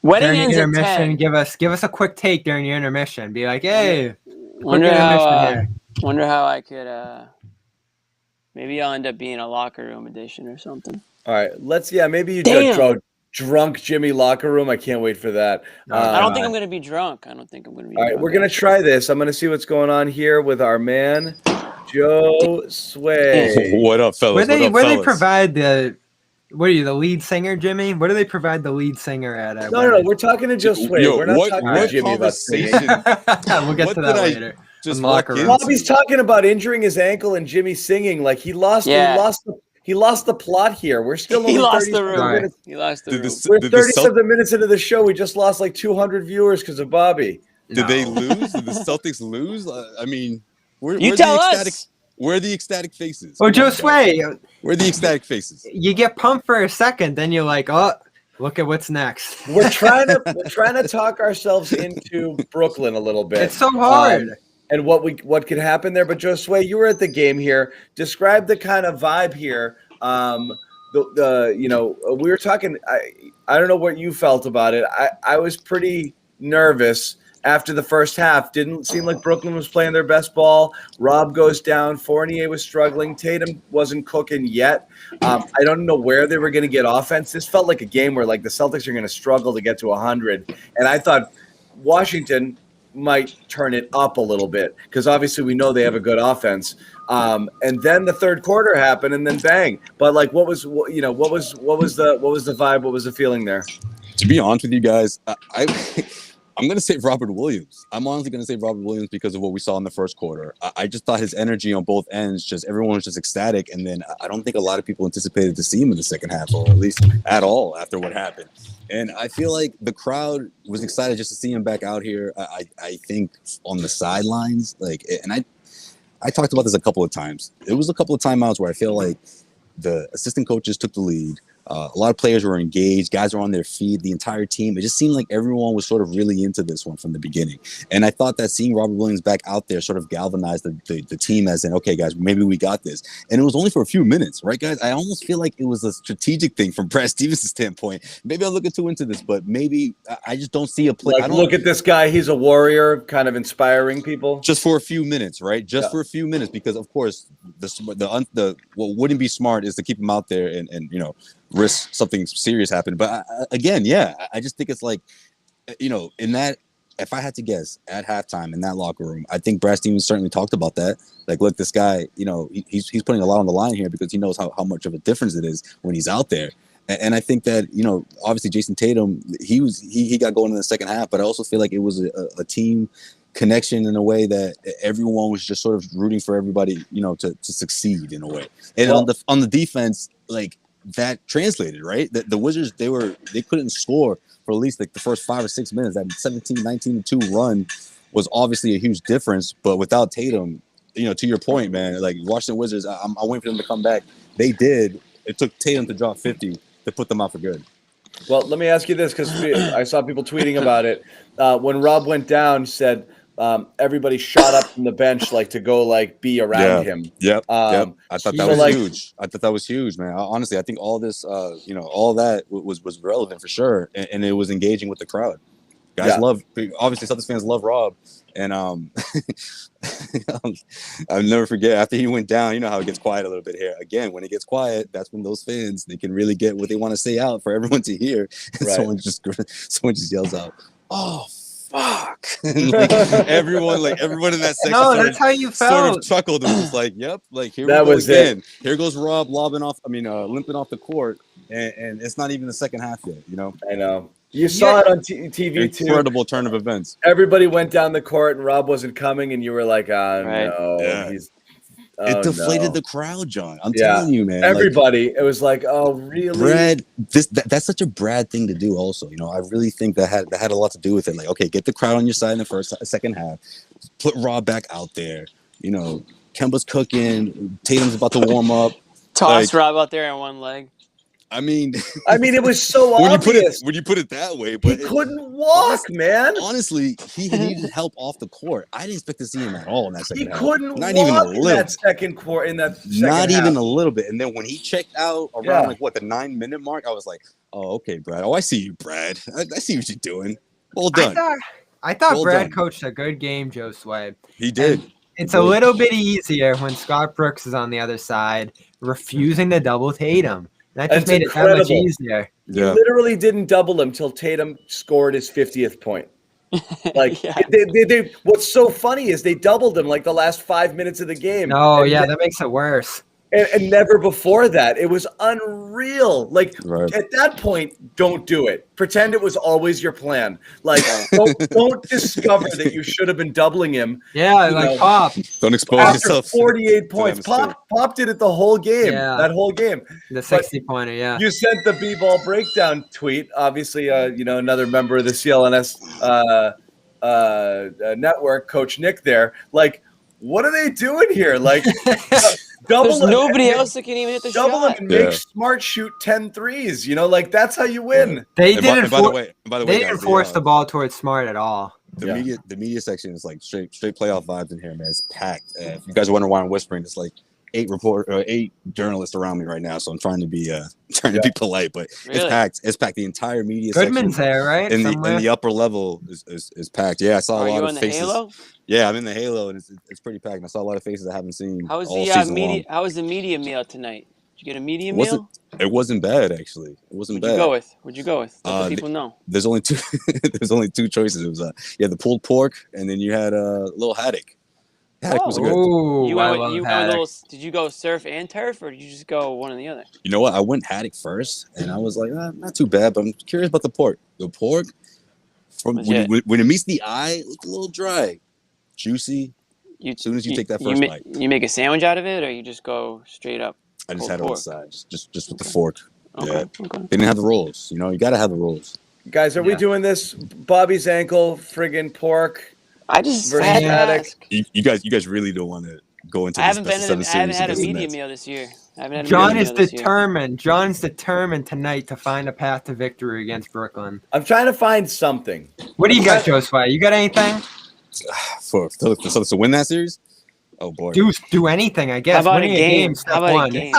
B: Wedding
C: during
B: ends
C: your
B: at
C: intermission,
B: 10.
C: give us a quick take during your intermission. Be like, hey,
B: wonder how I could. Maybe I'll end up being a locker room edition or something.
A: All right, maybe you do drunk Jimmy locker room. I can't wait for that.
B: I don't think I'm going to be drunk. All
A: right, we're going to try this. I'm going to see what's going on here with our man, Joe Sway.
D: What up, fellas?
C: Where they provide the... What are you, the lead singer, Jimmy? Where do they provide the lead singer at?
A: No, we're talking to Joe Sway. We're not talking to Jimmy about singing.
C: We'll get to that later.
A: Bobby's talking about injuring his ankle and Jimmy singing. Like he lost the plot here. We're still only 30 minutes.
B: He lost the room.
A: We're 30 minutes into the show. We just lost like 200 viewers because of Bobby.
D: Did they lose? Did the Celtics lose? I mean,
B: where are
D: the ecstatic faces?
C: Oh, Joe Sway.
D: Where are the ecstatic faces?
C: You get pumped for a second, then you're like, oh, look at what's next.
A: We're trying to talk ourselves into Brooklyn a little bit.
C: It's so hard.
A: And what could happen there. But Joe Sway, you were at the game here. Describe the kind of vibe here. We were talking. I don't know what you felt about it. I was pretty nervous after the first half. Didn't seem like Brooklyn was playing their best ball. Rob goes down. Fournier was struggling. Tatum wasn't cooking yet. I don't know where they were going to get offense. This felt like a game where like the Celtics are going to struggle to get to 100. And I thought Washington might turn it up a little bit because obviously we know they have a good offense. And then the third quarter happened, and then bang. But like, what was the vibe? What was the feeling there?
D: To be honest with you guys, I'm going to say Robert Williams. I'm honestly going to say Robert Williams because of what we saw in the first quarter. I just thought his energy on both ends, just everyone was just ecstatic. And then I don't think a lot of people anticipated to see him in the second half, or at least at all after what happened. And I feel like the crowd was excited just to see him back out here. I think on the sidelines, and I talked about this a couple of times. It was a couple of timeouts where I feel like the assistant coaches took the lead. A lot of players were engaged. Guys were on their feet. The entire team. It just seemed like everyone was sort of really into this one from the beginning. And I thought that seeing Robert Williams back out there sort of galvanized the team as in, okay, guys, maybe we got this. And it was only for a few minutes, right, guys? I almost feel like it was a strategic thing from Brad Stevens' standpoint. Maybe I'm looking too into this, but maybe I just don't see a play.
A: Like, look at this guy. He's a warrior, kind of inspiring people.
D: Just for a few minutes, right? Just for a few minutes, because of course the what wouldn't be smart is to keep him out there and risk something serious happening. But again, I just think it's like, in that, if I had to guess at halftime in that locker room, I think Brad Stevens certainly talked about that. Like, look, this guy, he's putting a lot on the line here because he knows how much of a difference it is when he's out there. And I think that, obviously Jayson Tatum, he got going in the second half, but I also feel like it was a team connection in a way that everyone was just sort of rooting for everybody, to succeed in a way. And on the defense, like, that translated, right? The Wizards, they couldn't score for at least like the first 5 or 6 minutes. That 17-19-2 run was obviously a huge difference, but without Tatum, to your point, man, like Washington Wizards, I'm waiting for them to come back. They did. It took Tatum to drop 50 to put them out for good.
A: Well, let me ask you this, because I saw people tweeting about it. When Rob went down, said everybody shot up from the bench to go be around him.
D: Yep. I thought that was huge. I thought that was huge, man. Honestly, I think all this, all that was relevant for sure, and it was engaging with the crowd. Guys love, obviously, Celtics fans love Rob, and I'll never forget after he went down. You know how it gets quiet a little bit here. Again, when it gets quiet, that's when those fans, they can really get what they want to say out for everyone to hear. And someone just yells out, "Oh, fuck!" And everyone in that section.
C: No, that's how you felt.
D: Sort of chuckled and was like, "Yep, here we go again. Here goes Rob limping off the court, and it's not even the second half yet."
A: I know. You saw it on TV too.
D: Incredible turn of events.
A: Everybody went down the court and Rob wasn't coming, and you were like, "Oh no!"
D: Yeah. It deflated the crowd, John. I'm telling you, man.
A: Everybody, it was like, "Oh, really?"
D: Brad, that's such a Brad thing to do. Also, I really think that had a lot to do with it. Like, okay, get the crowd on your side in the second half. Put Rob back out there. Kemba's cooking. Tatum's about to warm up.
B: Toss Rob out there on one leg.
D: I mean,
A: it was so obvious.
D: When you put it that way, but
A: he couldn't walk, man.
D: Honestly, he needed help off the court. I didn't expect to see him at all in that second half.
A: He couldn't
D: not
A: walk
D: even a little.
A: in that second quarter.
D: Not even a little bit. And then when he checked out around the 9-minute mark, I was like, "Oh, okay, Brad. Oh, I see you, Brad. I see what you're doing. Well done."
C: I thought Brad coached a good game, Joe Sway.
D: He did.
C: And it's a little bit easier when Scott Brooks is on the other side, refusing to double Tatum. That just made it that much easier.
A: Yeah. He literally didn't double him till Tatum scored his 50th point. They what's so funny is they doubled him the last 5 minutes of the game.
C: Oh, yeah, that makes it worse.
A: And never before that. It was unreal. At that point, don't do it. Pretend it was always your plan. Don't discover that you should have been doubling him.
C: Yeah, Pop.
D: Don't expose yourself.
A: 48 points. Pop did it the whole game. Yeah. That whole game.
C: The 60-pointer, yeah.
A: You sent the B-ball breakdown tweet. Obviously, another member of the CLNS network, Coach Nick there. What are they doing here?
B: There's nobody else that can even hit the shot.
A: Double him and make Smart shoot 10 threes. That's how you win.
C: They didn't force the ball towards Smart at all.
D: The media section is straight playoff vibes in here, man. It's packed. If you guys are wondering why I'm whispering, it's 8 journalists around me right now, so I'm trying to be polite, but really? It's packed. The entire media
C: Goodman's
D: section
C: there, right?
D: In the upper level is packed. Yeah, I saw a lot of faces.
B: Halo?
D: Yeah, I'm in the Halo, and it's pretty packed. And I saw a lot of faces I haven't seen.
B: How was the media? How was the media meal tonight? Did you get a media meal?
D: It wasn't bad, actually. It wasn't bad.
B: What'd you go with? Let the people know.
D: There's only two. There's only two choices. It was you had the pulled pork, and then you had a little haddock. Haddock was good.
B: Did you go surf and turf, or did you just go one or the other?
D: You know what? I went haddock first, and I was like, not too bad, but I'm curious about the pork. The pork, When it meets the eye, it looks a little dry, juicy. As soon as you take that first bite,
B: you make a sandwich out of it, or you just go straight up.
D: I just had it on the side, just with the fork.
B: Okay.
D: Yeah,
B: okay.
D: They didn't have the rolls. You got to have the rolls.
A: Guys, are we doing this? Bobby's ankle, friggin' pork.
B: I just had to ask.
D: You guys really don't want to go into. I haven't
B: had a media meal this year.
C: John is determined. John's determined tonight to find a path to victory against Brooklyn.
A: I'm trying to find something.
C: What do you got, Joseph? You got anything?
D: For to win that series? Oh boy.
C: Do anything, I guess.
B: How about
C: winning
B: a game?
C: How about a game?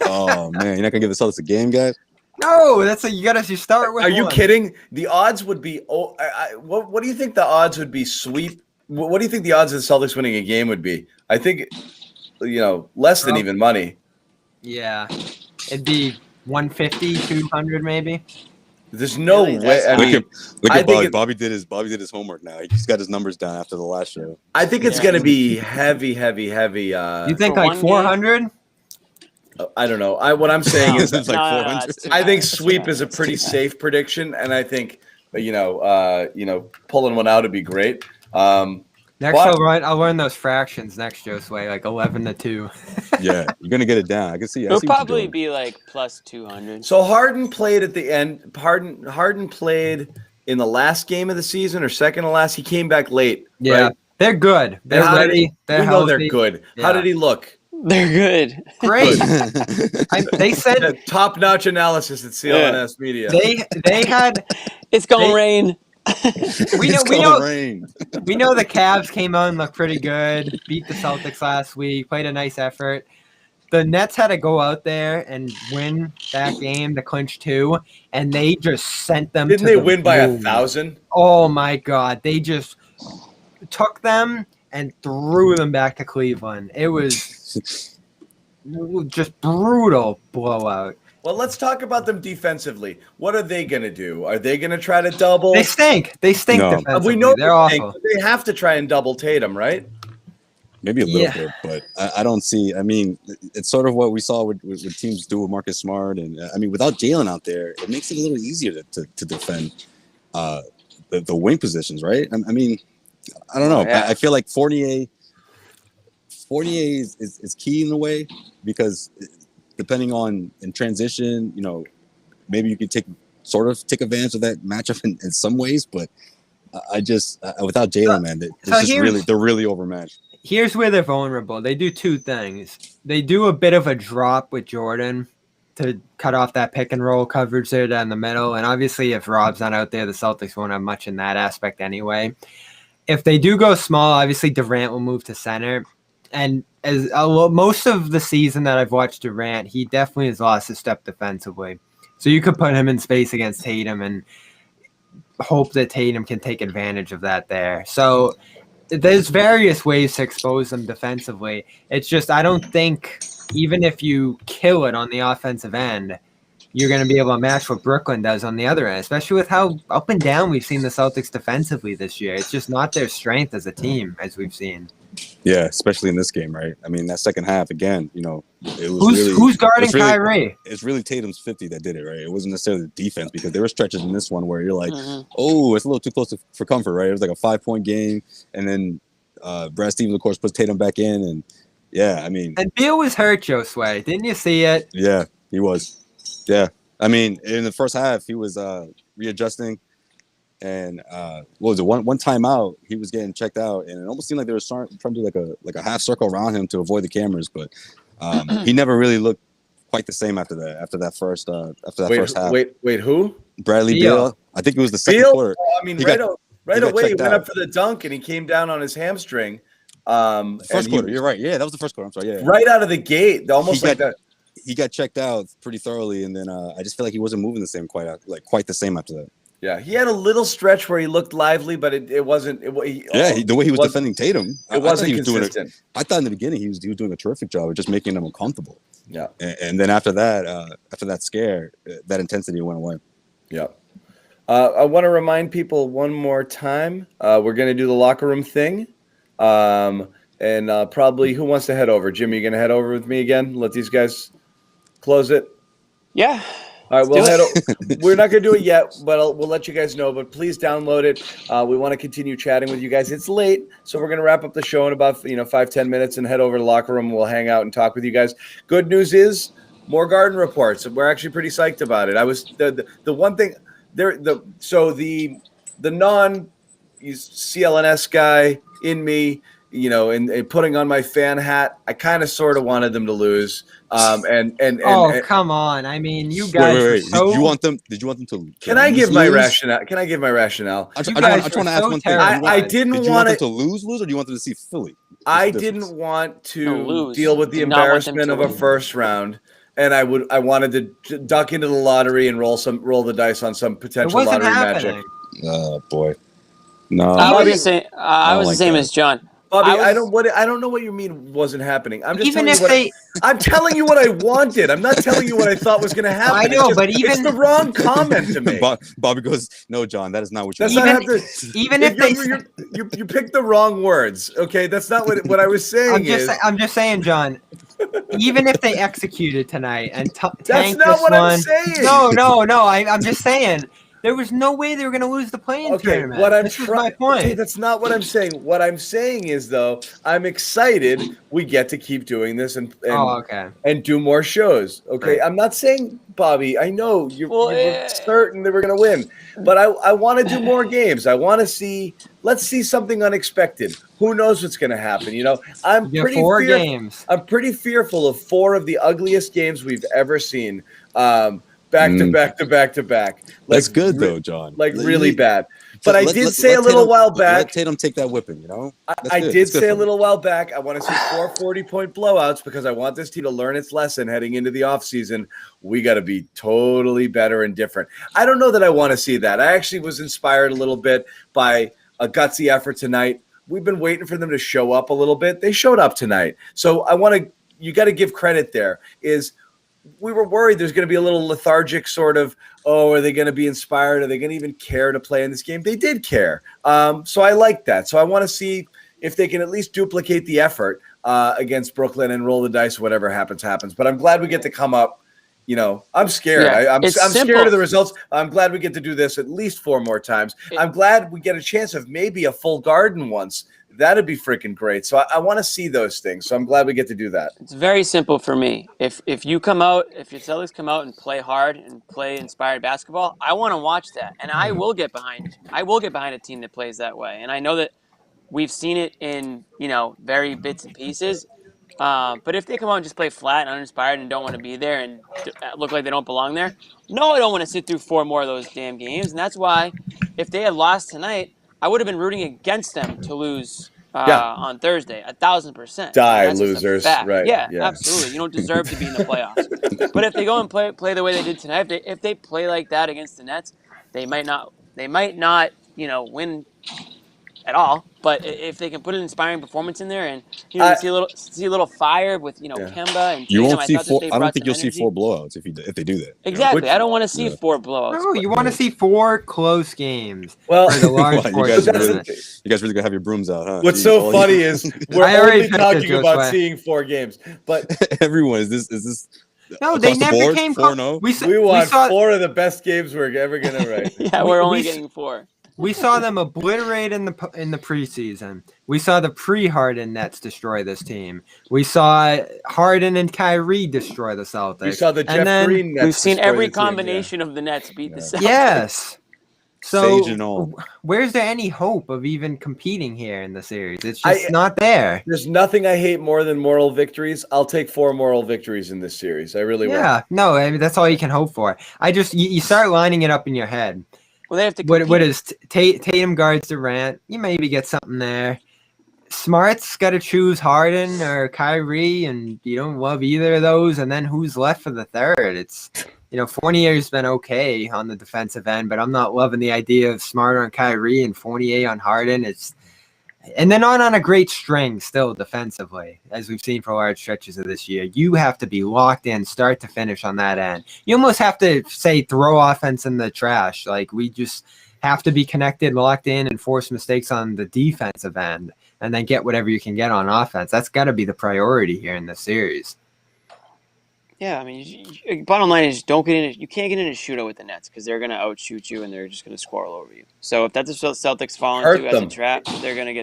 D: Oh man, you're not gonna give the Celtics a game, guys?
C: No, you start with.
A: Are you kidding? The odds would be. What do you think the odds would be? Sweep. What do you think the odds of the Celtics winning a game would be? I think, less than even money.
C: Yeah, it'd be 150, 200 maybe.
A: There's no way.
D: Look at Bobby. Bobby did his homework now. He's got his numbers down after the last show.
A: I think it's going to be heavy.
C: You think like 400?
A: I don't know. What I'm saying is
D: it's like 400.
A: I think sweep is a pretty safe prediction, and I think pulling one out would be great.
C: Next, I'll learn those fractions next, Josue, like 11-2.
D: Yeah, you're gonna get it down. I can see.
B: It'll probably be like plus 200.
A: So Harden played at the end. Harden played in the last game of the season or second to last. He came back late.
C: Yeah,
A: right?
C: They're good. They're ready.
A: We know they're good. Yeah. How did he look?
B: They're good.
C: Great. They said
A: top-notch analysis at CLNS Media.
C: They had.
B: It's gonna rain.
C: We know the Cavs came out and looked pretty good, beat the Celtics last week, played a nice effort. The Nets had to go out there and win that game to clinch 2, and they just sent them.
A: Didn't they win by 1,000?
C: Oh my God! They just took them and threw them back to Cleveland. It was just brutal blowout.
A: Well, let's talk about them defensively. What are they going to do? Are they going to try to double?
C: They stink. They stink defensively.
A: We know
C: they're awful.
A: They have to try and double Tatum, right?
D: Maybe a little bit, but I don't see. I mean, it's sort of what we saw with teams do with Marcus Smart, and I mean, without Jaylen out there, it makes it a little easier to defend the wing positions, right? I mean, I don't know. I feel like Fournier is key in a way because depending on in transition, maybe you could take advantage of that matchup in some ways, but I just without Jaylen, man, they're really overmatched.
C: Here's where they're vulnerable. They do two things. They do a bit of a drop with Jordan to cut off that pick and roll coverage there down the middle, and obviously if Rob's not out there, the Celtics won't have much in that aspect anyway. If they do go small, obviously Durant will move to center. And as most of the season that I've watched Durant, he definitely has lost his step defensively. So you could put him in space against Tatum and hope that Tatum can take advantage of that there. So there's various ways to expose them defensively. It's just I don't think even if you kill it on the offensive end, you're going to be able to match what Brooklyn does on the other end, especially with how up and down we've seen the Celtics defensively this year. It's just not their strength as a team, as we've seen.
D: Yeah, especially in this game, right? I mean, that second half, again, it was
C: who's guarding Kyrie?
D: It's really Tatum's 50 that did it, right? It wasn't necessarily the defense because there were stretches in this one where you're like, oh, it's a little too close for comfort, right? It was like a 5-point game, and then Brad Stevens, of course, puts Tatum back in, and yeah, I mean.
C: And Beal was hurt, Josue. Didn't you see it?
D: Yeah, he was. Yeah, I mean, in the first half, he was readjusting, and what was it? One timeout, he was getting checked out, and it almost seemed like they were trying to do like a half circle around him to avoid the cameras, but he never really looked quite the same after that first half.
A: Wait, who?
D: Bradley Beal. I think it was the second quarter.
A: Oh, I mean, right away he went up for the dunk and he came down on his hamstring.
D: First quarter, you're right. Yeah, that was the first quarter. I'm sorry. Yeah.
A: Right out of the gate, almost like that.
D: He got checked out pretty thoroughly, and then I just feel like he wasn't moving quite the same after that.
A: Yeah, he had a little stretch where he looked lively, but it wasn't. The
D: way he was defending Tatum,
A: it wasn't consistent.
D: I thought in the beginning he was doing a terrific job of just making them uncomfortable.
A: Yeah,
D: and then after that scare, that intensity went away.
A: Yeah. I want to remind people one more time. We're going to do the locker room thing, and probably who wants to head over? Jimmy, you going to head over with me again? Let these guys close it.
B: Yeah.
A: All right, we're not going to do it yet, but we'll let you guys know. But please download it. We want to continue chatting with you guys. It's late, so we're going to wrap up the show in about 5-10 minutes and head over to the locker room. We'll hang out and talk with you guys. Good news is more Garden reports. We're actually pretty psyched about it. I was the one thing there. The non CLNS guy in me, and putting on my fan hat, I kind of sort of wanted them to lose.
C: Come on! I mean, you guys.
D: Wait.
C: So...
D: Did you want them to?
A: Can I give my rationale? Can I give my rationale?
D: I just want to ask one thing.
A: I didn't want
D: them to lose, or do you want them to see Philly?
A: I didn't want to deal with the embarrassment of a first round, and I wanted to duck into the lottery and roll the dice on some potential lottery magic.
D: Oh boy, no.
B: I was the same as John.
A: Bobby, I don't know what you mean wasn't happening. I'm just I'm telling you what I wanted. I'm not telling you what I thought was going to happen.
C: I know,
A: it's the wrong comment to me.
D: Bobby goes, "No, John, that is not what you."
A: You picked the wrong words. Okay, that's not what I was saying.
C: I'm just saying, John. Even if they executed tonight and
A: that's not what I'm saying.
C: No. I'm just saying. There was no way they were going to lose the play-in tournament. This is my point.
A: Okay, that's not what I'm saying. What I'm saying is, though, I'm excited we get to keep doing this and do more shows. Okay, right. I'm not saying, Bobby, I know you were certain they were going to win, but I want to do more games. I want to see. Let's see something unexpected. Who knows what's going to happen? I'm pretty fearful of 4 of the ugliest games we've ever seen. Back to back.
D: That's good though, John.
A: Really bad. But I did say a little while back.
D: Let Tatum take that whipping,
A: I did say a little while back. I want to see 4 40-point blowouts because I want this team to learn its lesson heading into the offseason. We got to be totally better and different. I don't know that I want to see that. I actually was inspired a little bit by a gutsy effort tonight. We've been waiting for them to show up a little bit. They showed up tonight. So you got to give credit there. We were worried there's going to be a little lethargic sort of, are they going to be inspired? Are they going to even care to play in this game? They did care. So I like that. So I want to see if they can at least duplicate the effort against Brooklyn and roll the dice. Whatever happens. But I'm glad we get to come up. I'm scared.
B: Yeah,
A: I'm scared of the results. I'm glad we get to do this at least 4 more times. I'm glad we get a chance of maybe a full Garden once. That'd be freaking great. So I want to see those things. So I'm glad we get to do that.
B: It's very simple for me. If your Celtics come out and play hard and play inspired basketball, I want to watch that, and I will get behind a team that plays that way. And I know that we've seen it in very bits and pieces. But if they come out and just play flat and uninspired and don't want to be there and look like they don't belong there, no, I don't want to sit through 4 more of those damn games. And that's why if they had lost tonight, I would have been rooting against them to lose on Thursday, 1,000%.
A: Die, losers. Right.
B: Yeah, absolutely. You don't deserve to be in the playoffs. But if they go and play the way they did tonight, if they play like that against the Nets, they might not win at all. But if they can put an inspiring performance in there and see a little fire with Kemba and
D: you won't see 4. I don't think you'll see 4 blowouts if they do that.
B: Exactly. I don't want to see 4 blowouts.
C: No, you want to see 4 close games.
A: Well,
D: you guys really gonna have your brooms out, huh?
A: What's so funny is we're only talking about seeing 4 games, but
D: everyone is this.
C: No, they never came close.
A: We want 4 of the best games we're ever gonna write.
B: Yeah, we're only getting 4.
C: We saw them obliterate in the preseason. We saw the pre-Harden Nets destroy this team. We saw Harden and Kyrie destroy the Celtics.
A: We saw the Jeff Green Nets.
B: We've seen every combination of the Nets beat the Celtics.
C: Yes. So where's there any hope of even competing here in the series? It's just not there.
A: There's nothing I hate more than moral victories. I'll take 4 moral victories in this series. I really will.
C: Yeah, no, I mean, that's all you can hope for. You start lining it up in your head.
B: Well, they have to compete.
C: What is Tatum guards Durant? You maybe get something there. Smart's got to choose Harden or Kyrie, and you don't love either of those. And then who's left for the third? It's Fournier's been okay on the defensive end, but I'm not loving the idea of Smart on Kyrie and Fournier on Harden. And they're not on a great string still defensively, as we've seen for large stretches of this year. You have to be locked in start to finish on that end. You almost have to throw offense in the trash. Like, we just have to be connected, locked in, and force mistakes on the defensive end, and then get whatever you can get on offense. That's got to be the priority here in this series.
B: Yeah, I mean, bottom line is don't get in. You can't get in a shootout with the Nets because they're going to outshoot you and they're just going to score all over you. So if that's what Celtics fall into
A: Hurt
B: as a
A: them.
B: trap, they're going to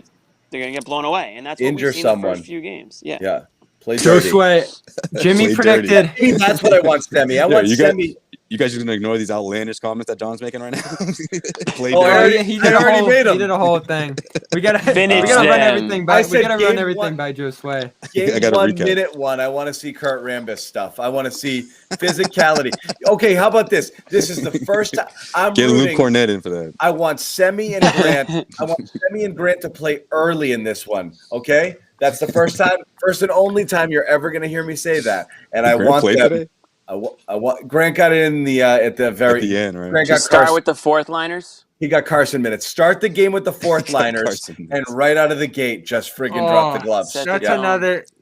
B: get blown away, and that's what
A: Injure
B: we've seen
A: someone.
B: the first few games. Yeah.
A: Yeah. Play dirty.
C: Josue, Jimmy
D: Play
C: predicted.
A: Hey, that's what I want, Semi. I want Semi.
D: You guys are gonna ignore these outlandish comments that John's making right now. Play
A: Oh,
D: dirty.
C: He
A: I
C: did
A: already made him.
C: He did a whole thing. We gotta
B: Finish
C: run
B: them.
C: everything by.
A: I
C: We
A: said
C: gotta run
A: game
C: everything
A: one.
C: by Josue.
A: Game
D: I gotta
A: 1,
D: recap.
A: minute 1. I want to see Kurt Rambis stuff. I want to see physicality. Okay, how about this? This is the first time I'm
D: Get Luke
A: rooting.
D: Cornett in for that.
A: I want Semi and Grant. I want Semi and Grant to play early in this one. Okay, that's the first and only time you're ever going to hear me say that. And I
D: Grant
A: want
D: played
A: them.
D: today?
A: I want Grant got it in the at the
D: end, right?
A: Grant got
B: Just start
A: Carson.
B: with the fourth liners.
A: He got Carson minutes. Start the game with the fourth liners, and right out of the gate, just friggin' drop the gloves.
B: Set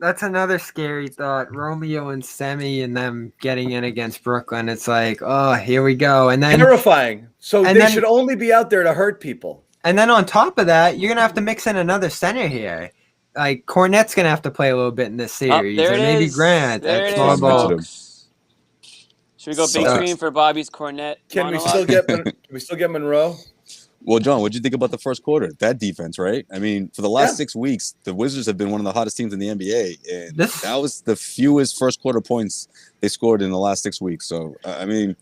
C: That's another scary thought. Romeo and Semi and them getting in against Brooklyn. It's like, oh, here we go. And then
A: Terrifying. So
C: and
A: they
C: then-
A: should only be out there to hurt people.
C: And then on top of that, you're gonna have to mix in another center here. Like Cornette's gonna have to play a little bit in this series,
B: there
C: or
B: it
C: maybe
B: is.
C: Grant
B: There
C: at
B: it
C: small
B: is,
C: ball.
B: folks. Should we go big screen for Bobby's Cornette?
A: Can we
B: monologue?
A: still get Monroe?
D: Well, John, what'd you think about the first quarter? That defense, right? I mean, for the last 6 weeks, the Wizards have been one of the hottest teams in the NBA, and that was the fewest first quarter points they scored in the last 6 weeks. So, I mean,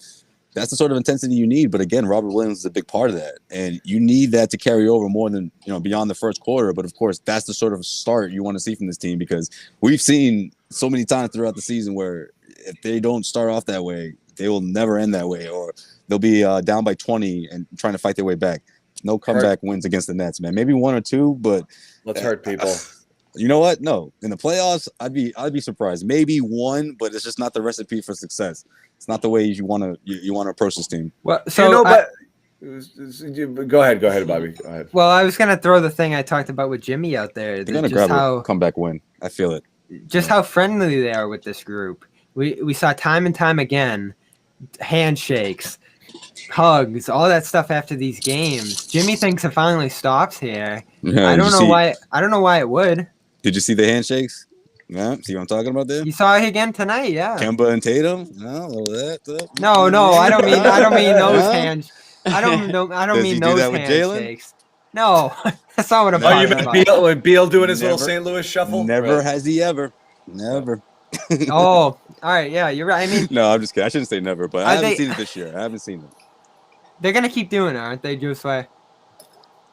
D: that's the sort of intensity you need. But again, Robert Williams is a big part of that, and you need that to carry over more than beyond the first quarter. But of course, that's the sort of start you want to see from this team, because we've seen so many times throughout the season where if they don't start off that way, they will never end that way, or they'll be down by 20 and trying to fight their way back. No comeback wins against the Nets, man. Maybe 1 or 2, but
A: let's hurt people.
D: You know what? No, in the playoffs, I'd be surprised. Maybe 1, but it's just not the recipe for success. It's not the way you want to approach this team.
C: Well, so
A: go ahead, Bobby. Go ahead.
C: Well, I was gonna throw the thing I talked about with Jimmy out there.
D: They're gonna grab a comeback win. I feel it.
C: Just how friendly they are with this group. We saw time and time again, handshakes, hugs, all that stuff after these games. Jimmy thinks it finally stops here.
D: Yeah,
C: I don't know why. I don't know why it would.
D: Did you see the handshakes? Yeah, see what I'm talking about there?
C: You saw it again tonight, yeah.
D: Kemba and Tatum? No, that.
C: No, I don't mean those hands. I don't mean those handshakes. No, that's not what I'm talking about.
A: Beal, when Beal doing his little St. Louis shuffle?
D: Never has he ever. Never.
C: Oh, all right, yeah, you're right. I mean,
D: no, I'm just kidding. I shouldn't say never, but I haven't seen it this year. I haven't seen it.
C: They're gonna keep doing it, aren't they, Josue?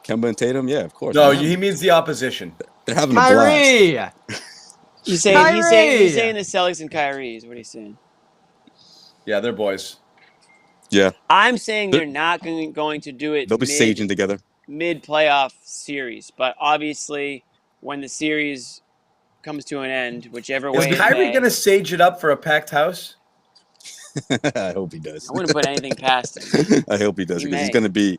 D: Kemba and Tatum, yeah, of course.
A: No, he means the opposition.
D: They're having a blast.
B: He's saying the Celtics and Kyrie is what he's saying.
A: Yeah, they're boys.
D: Yeah.
B: I'm saying they're not going to do it.
D: They'll be saging together.
B: Mid-playoff series, but obviously when the series comes to an end, whichever way.
A: Is Kyrie going to sage it up for a packed house?
D: I hope he does.
B: I wouldn't put anything past him.
D: I hope he does, because he's gonna be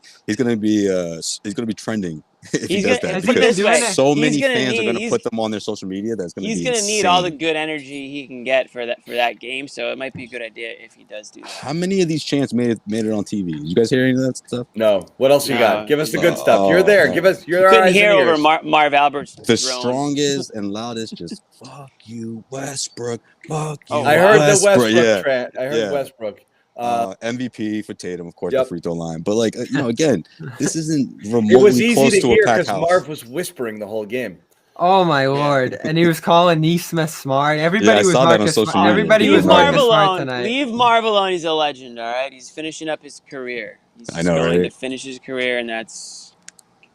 D: trending if he does that. Because so many fans are gonna put them on their social media.
B: He's gonna need all the good energy he can get for that game. So it might be a good idea if he does do that.
D: How many of these chants made it on TV? You guys hear any of that stuff?
A: No. What else you got? Give us the good stuff. You're there. Give us your.
B: You couldn't hear over Marv Albert's.
D: The strongest and loudest, just fuck you, Westbrook. Fuck you.
A: I heard the Westbrook.
D: Yeah.
A: Trent. I heard Westbrook.
D: MVP for Tatum, of course, the free throw line. But again, this isn't remotely
A: it was easy
D: close
A: to
D: a
A: hear
D: packed house.
A: Marv was whispering the whole game.
C: Oh my lord! And he was calling Neesmith smart. Everybody was
D: that on social media.
C: Everybody was
B: Marv alone.
C: smart tonight.
B: Leave Marv alone. He's a legend. All right, he's finishing up his career. He's going to finish his career, and that's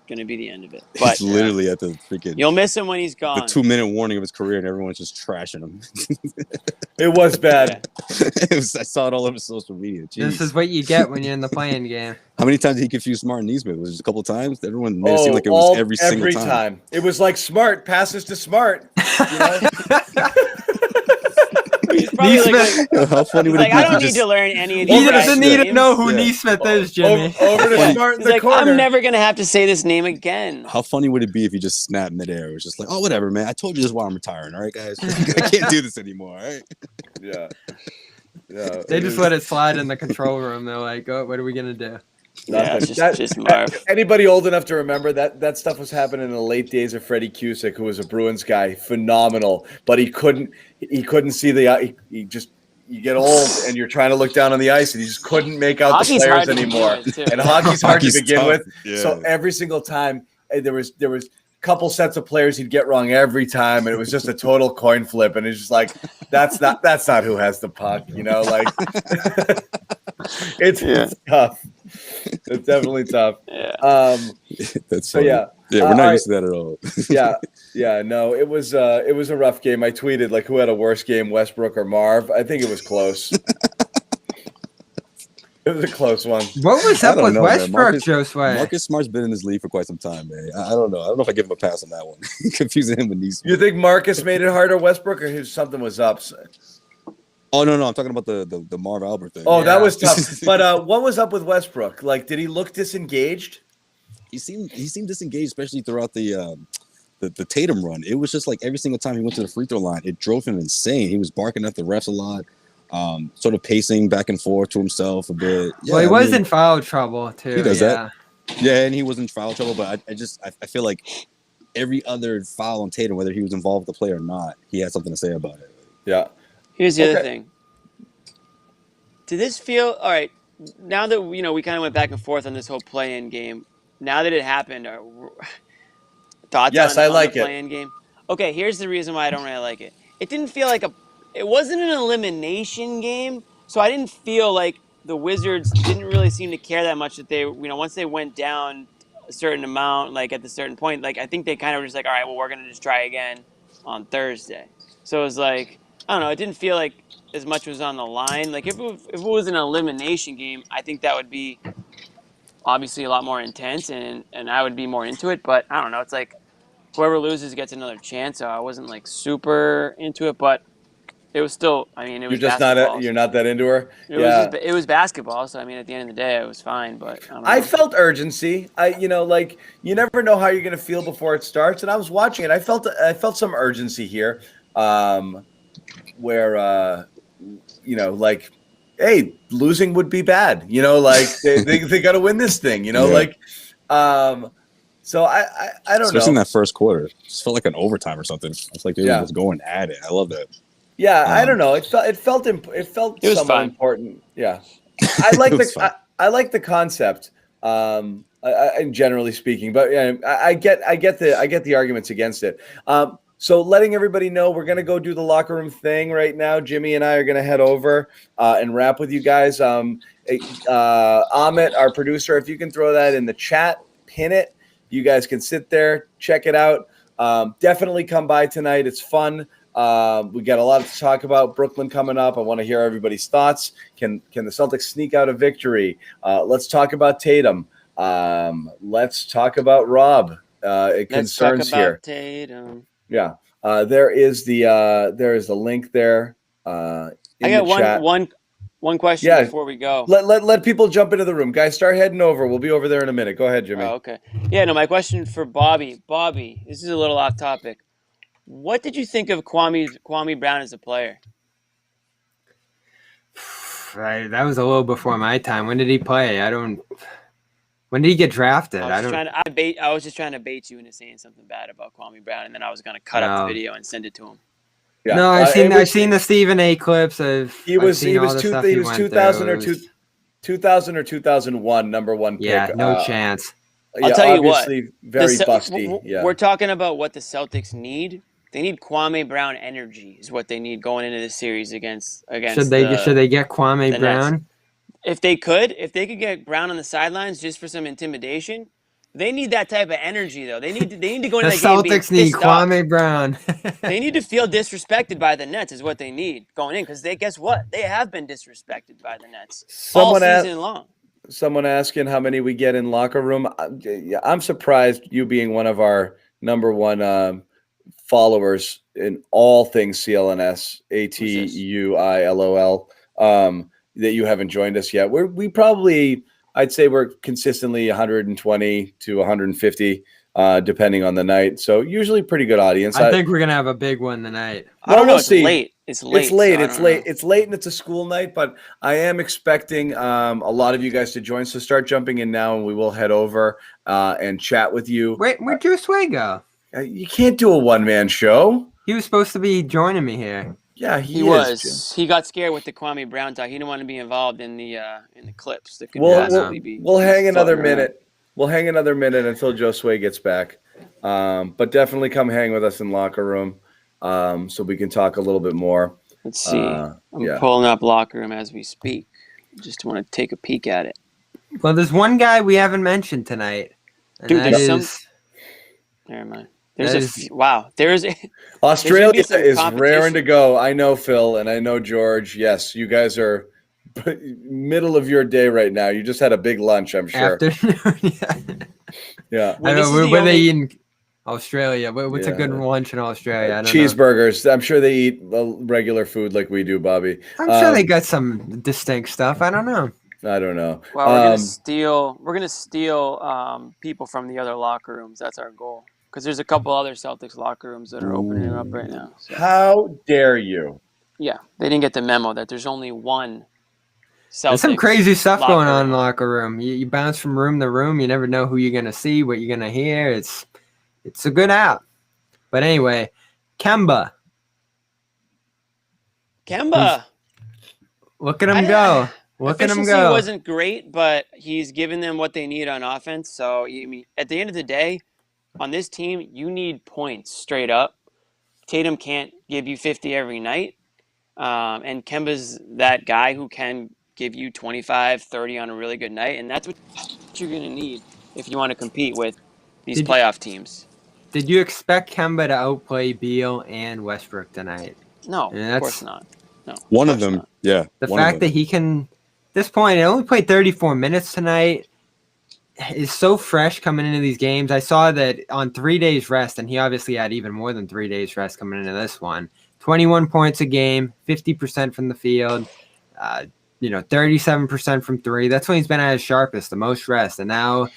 B: going to be the end of it. But
D: it's literally at the freaking.
B: You'll miss him when he's gone.
D: The 2-minute warning of his career, and everyone's just trashing him.
A: It was bad.
D: I saw it all over social media. Jeez.
C: This is what you get when you're in the playing game.
D: How many times did he confuse Smart and Neesmith? Was it just a couple of times? Everyone made it seem like it was every single time.
A: It was like Smart passes to Smart. You know?
B: He's probably
D: how funny would it be?
B: I don't need to learn any of these.
C: He doesn't need to know who Neesmith is, Jimmy.
A: Over to Smart in the corner.
B: I'm never gonna have to say this name again.
D: How funny would it be if you just snapped midair? It was just like, oh, whatever, man. I told you this is why I'm retiring. All right, guys. I can't do this anymore. All right.
A: Yeah.
C: They just let it slide in the control room. They're like, oh, what are we gonna do?
B: Yeah, just Marv.
A: Anybody old enough to remember that stuff was happening in the late days of Freddie Cusick, who was a Bruins guy, phenomenal, but he couldn't see you get old and you're trying to look down on the ice and you just couldn't make out
B: Hockey's
A: the players
B: hard to
A: anymore.
B: begin with, too.
A: And hockey's hard to begin
D: tough.
A: with.
D: Yeah.
A: So every single time there was a couple sets of players he'd get wrong every time, and it was just a total coin flip. And it's just like that's not who has the puck, like it's tough. It's definitely tough.
B: Yeah.
D: That's
A: so
D: funny.
A: yeah.
D: We're not used to that at all.
A: Yeah, no, it was a rough game. I tweeted like who had a worse game, Westbrook or Marv. I think it was close. It was a close one.
C: What was up with Westbrook,
D: Josue? Marcus Smart's been in this league for quite some time, man. I don't know. I don't know if I give him a pass on that one. Confusing him with Neesmith.
A: You think Marcus made it harder, Westbrook, or something was up?
D: Oh no, I'm talking about the Marv Albert thing.
A: Oh, that was tough. But what was up with Westbrook? Like, did he look disengaged?
D: He seemed disengaged, especially throughout the Tatum run. It was just like every single time he went to the free throw line, it drove him insane. He was barking at the refs a lot, sort of pacing back and forth to himself a bit. Yeah,
C: well, he was in foul trouble too.
D: He does that. Yeah, and he was in foul trouble, but I feel like every other foul on Tatum, whether he was involved with the play or not, he had something to say about it.
A: Yeah.
B: Here's the other thing. Did this feel all right? Now that we kind of went back and forth on this whole play-in game. Now that it happened, thoughts
A: yes,
B: on
A: I like
B: the play-in game? Okay, here's the reason why I don't really like it. It didn't feel like it wasn't an elimination game, so I didn't feel like the Wizards didn't really seem to care that much that they, once they went down a certain amount, like at the certain point, like I think they kind of were just like, all right, well, we're going to just try again on Thursday. So it was like, I don't know, it didn't feel like as much was on the line. Like if it was an elimination game, I think that would be obviously a lot more intense and I would be more into it, but I don't know. It's like whoever loses gets another chance. So I wasn't like super into it, but it was still, it was basketball.
A: You're not that into her?
B: It was basketball. So, at the end of the day, it was fine, but I don't know.
A: I felt urgency. Like you never know how you're going to feel before it starts. And I was watching it. I felt some urgency here where, like, hey, losing would be bad, like they got to win this thing, so I don't know.
D: Especially in that first quarter, it just felt like an overtime or something. It's like it was going at it. I love that.
A: Yeah, I don't know. It felt somewhat
B: fun.
A: important. Yeah, I like the concept. Generally speaking, but I get the arguments against it. So letting everybody know, we're going to go do the locker room thing right now. Jimmy and I are going to head over and wrap with you guys. Amit, our producer, if you can throw that in the chat, pin it. You guys can sit there, check it out. Definitely come by tonight. It's fun. We got a lot to talk about. Brooklyn coming up. I want to hear everybody's thoughts. Can the Celtics sneak out a victory? Let's talk about Tatum. Let's talk about Rob. Concerns here.
B: Tatum.
A: Yeah, there is the link there. I
B: got one question before we go.
A: Let people jump into the room, guys. Start heading over. We'll be over there in a minute. Go ahead, Jimmy.
B: Oh, okay. Yeah, no. My question for Bobby. Bobby, this is a little off topic. What did you think of Kwame Brown as a player?
C: That was a little before my time. When did he play? When did he get drafted?
B: I was just trying to bait you into saying something bad about Kwame Brown, and then I was going to cut up the video and send it to him.
A: Yeah.
C: No, I've seen the Stephen A. clips.
A: He was 2000 or 2001 number one pick.
C: Yeah, no chance.
B: I'll tell you what.
A: Very busty. Yeah.
B: We're talking about what the Celtics need. They need Kwame Brown energy is what they need going into this series against. Should
C: they get Kwame Brown?
B: Nets. If they could get Brown on the sidelines just for some intimidation, they need that type of energy though. They need to go into that game being
C: Celtics need Kwame
B: off.
C: Brown.
B: They need to feel disrespected by the Nets is what they need going in because guess what? They have been disrespected by the Nets all season long.
A: Someone asking how many we get in locker room. I'm surprised you being one of our number one followers in all things CLNS, ATUILOL. That you haven't joined us yet. I'd say we're consistently 120 to 150, depending on the night. So usually pretty good audience.
C: I think we're gonna have a big one tonight.
B: I don't know. It's
A: see.
B: Late. It's late.
A: It's late, and it's a school night. But I am expecting a lot of you guys to join. So start jumping in now, and we will head over and chat with you.
C: Wait, where'd Josue go?
A: You can't do a one-man show.
C: He was supposed to be joining me here.
A: Yeah,
B: He
A: is,
B: was.
A: Jim.
B: He got scared with the Kwame Brown talk. He didn't want to be involved in the clips that could
A: We'll
B: possibly be.
A: we'll hang another
B: floating around.
A: minute. We'll hang another minute until Josue gets back. But definitely come hang with us in locker room, so we can talk a little bit more.
B: Let's see. I'm
A: yeah.
B: pulling up locker room as we speak. Just want to take a peek at it.
C: Well, there's one guy we haven't mentioned tonight. And
B: Dude,
C: that
B: there's
C: is,
B: never mind. Wow. There's
A: Australia is
B: competition.
A: raring to go. I know Phil and I know George. Yes, you guys are middle of your day right now. You just had a big lunch, I'm sure.
C: afternoon.
A: Yeah.
C: I know. Where they eat in Australia? What's a good lunch in Australia? I don't
A: Cheeseburgers. I'm sure they eat regular food like we do, Bobby.
C: I'm sure they got some distinct stuff. I don't know.
A: I don't know.
B: Well, we're gonna steal people from the other locker rooms. That's our goal. Because there's a couple other Celtics locker rooms that are opening up right now. So.
A: How dare you?
B: Yeah, they didn't get the memo that there's only one Celtics.
C: There's some crazy stuff going on in the
B: room.
C: locker room. You bounce from room to room. You never know who you're gonna see, what you're gonna hear. It's a good app. But anyway, Kemba. Look at him go. Look at him
B: Efficiency
C: go.
B: wasn't great, but he's giving them what they need on offense. So, I mean, at the end of the day, on this team, you need points straight up. Tatum can't give you 50 every night. And Kemba's that guy who can give you 25, 30 on a really good night. And that's what you're going to need if you want to compete with these playoff teams.
C: Did you expect Kemba to outplay Beal and Westbrook tonight?
B: No, of course not. No,
D: one of them, not. Yeah.
C: The fact that he can, at this point, he only played 34 minutes tonight, is so fresh coming into these games. I saw that on 3 days rest, and he obviously had even more than 3 days rest coming into this one. 21 points a game, 50% from the field, 37% from three. That's when he's been at his sharpest, the most rest. And now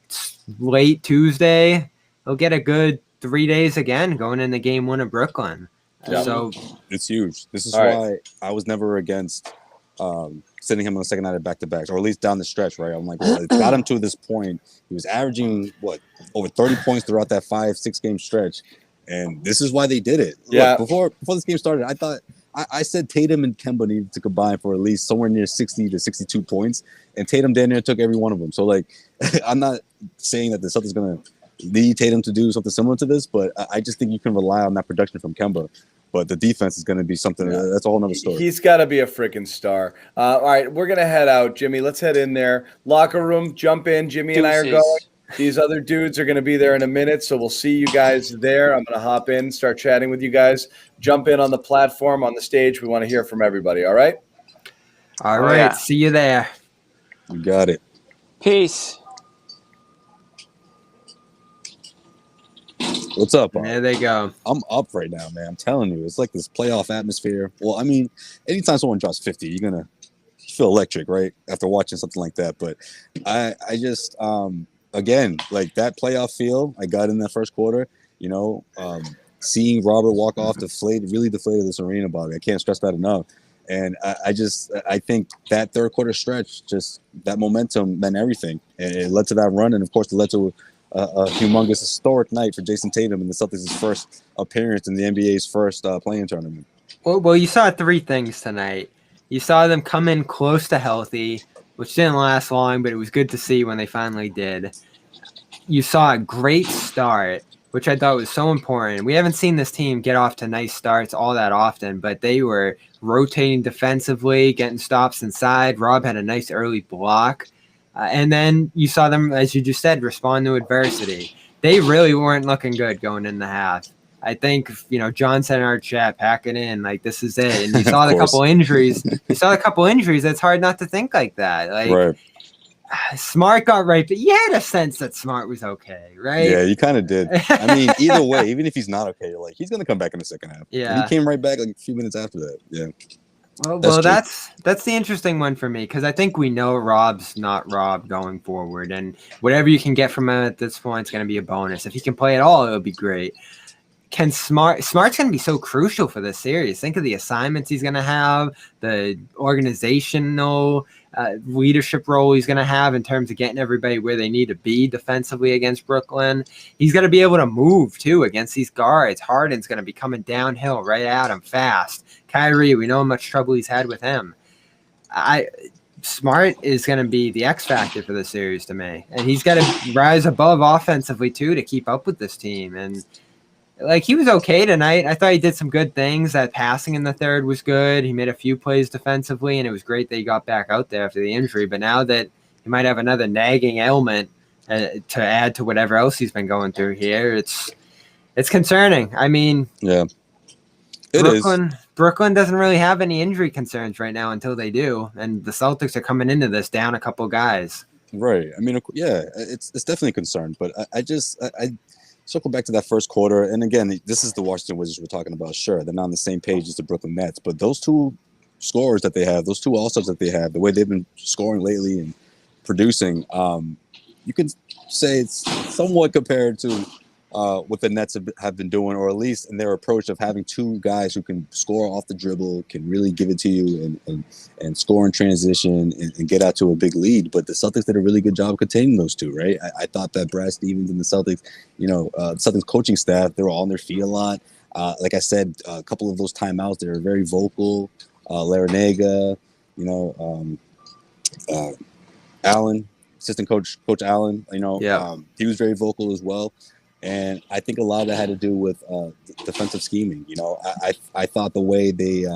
C: it's late Tuesday, he'll get a good 3 days again going into game one of Brooklyn.
A: Yeah.
C: So
D: it's huge. This is why I was never against sitting him on the second night of back-to-backs, or at least down the stretch, right? I'm like, well, it got him to this point. He was averaging, over 30 points throughout that 5-6 game stretch. And this is why they did it.
A: Yeah.
D: Look, before this game started, I thought I said Tatum and Kemba needed to combine for at least somewhere near 60 to 62 points, and Tatum down there took every one of them. So, like, I'm not saying that the Celtics going to need Tatum to do something similar to this, but I just think you can rely on that production from Kemba. But the defense is going to be something that's a whole nother story.
A: He's got to be a freaking star. All right, we're going to head out. Jimmy, let's head in there. Locker room, jump in. Jimmy and I are going. These other dudes are going to be there in a minute, so we'll see you guys there. I'm going to hop in, start chatting with you guys. Jump in on the platform, on the stage. We want to hear from everybody, all right?
C: All right, yeah. See you there.
D: You got it.
B: Peace.
D: What's up, Bob?
C: There they go.
D: I'm up right now, man. I'm telling you, it's like this playoff atmosphere. Well, I mean, anytime someone drops 50, you're going to feel electric, right? After watching something like that. But I just again, like that playoff feel I got in that first quarter, seeing Robert walk off really deflated this arena, Bobby. I can't stress that enough. And I think that third quarter stretch, just that momentum meant everything. And it led to that run. And of course, it led to a humongous historic night for Jayson Tatum and the Celtics' first appearance in the NBA's first play-in tournament.
C: Well, you saw three things tonight. You saw them come in close to healthy, which didn't last long, but it was good to see when they finally did. You saw a great start, which I thought was so important. We haven't seen this team get off to nice starts all that often, but they were rotating defensively, getting stops inside. Rob had a nice early block. And then you saw them, as you just said, respond to adversity. They really weren't looking good going in the half. I think, John said in our chat, pack it in, like this is it. And you saw the couple injuries. It's hard not to think like that. Like,
D: right.
C: Smart got right, but you had a sense that Smart was okay, right?
D: Yeah, you kind of did. I mean, either way, even if he's not okay, you're like, he's going to come back in the second half.
C: Yeah.
D: And he came right back like a few minutes after that. Yeah.
C: Well, that's the interesting one for me, because I think we know Rob's not Rob going forward, and whatever you can get from him at this point is going to be a bonus. If he can play at all, it would be great. can Smart's going to be so crucial for this series. Think of the assignments he's going to have, the organizational leadership role he's going to have in terms of getting everybody where they need to be defensively against Brooklyn. He's going to be able to move too against these guards. Harden's going to be coming downhill right at him fast. Kyrie, we know how much trouble he's had with him. Smart is going to be the X factor for the series to me, and he's got to rise above offensively too to keep up with this team. And like, he was okay tonight. I thought he did some good things. That passing in the third was good. He made a few plays defensively, and it was great that he got back out there after the injury. But now that he might have another nagging ailment to add to whatever else he's been going through here, it's concerning. I mean,
D: yeah,
C: Brooklyn doesn't really have any injury concerns right now until they do, and the Celtics are coming into this down a couple guys.
D: Right. I mean, yeah, it's definitely a concern, but I circle back to that first quarter, and again, this is the Washington Wizards we're talking about. Sure, they're not on the same page as the Brooklyn Nets, but those two scorers that they have, those two all-stars that they have, the way they've been scoring lately and producing, you can say it's somewhat compared to what the Nets have been doing, or at least in their approach of having two guys who can score off the dribble, can really give it to you and score in transition and get out to a big lead. But the Celtics did a really good job of containing those two, right? I thought that Brad Stevens and the Celtics, Celtics coaching staff, they were on their feet a lot. Like I said, a couple of those timeouts, they were very vocal. Larinaga, Allen, assistant coach Allen, he was very vocal as well. And I think a lot of that had to do with defensive scheming. I thought the way they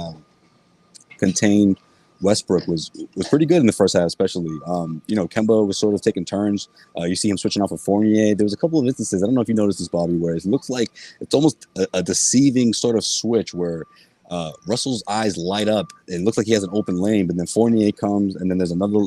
D: contained Westbrook was pretty good in the first half, especially. Kemba was sort of taking turns. You see him switching off of Fournier. There was a couple of instances, I don't know if you noticed this, Bobby, where it looks like it's almost a deceiving sort of switch where Russell's eyes light up. It looks like he has an open lane, but then Fournier comes, and then there's another,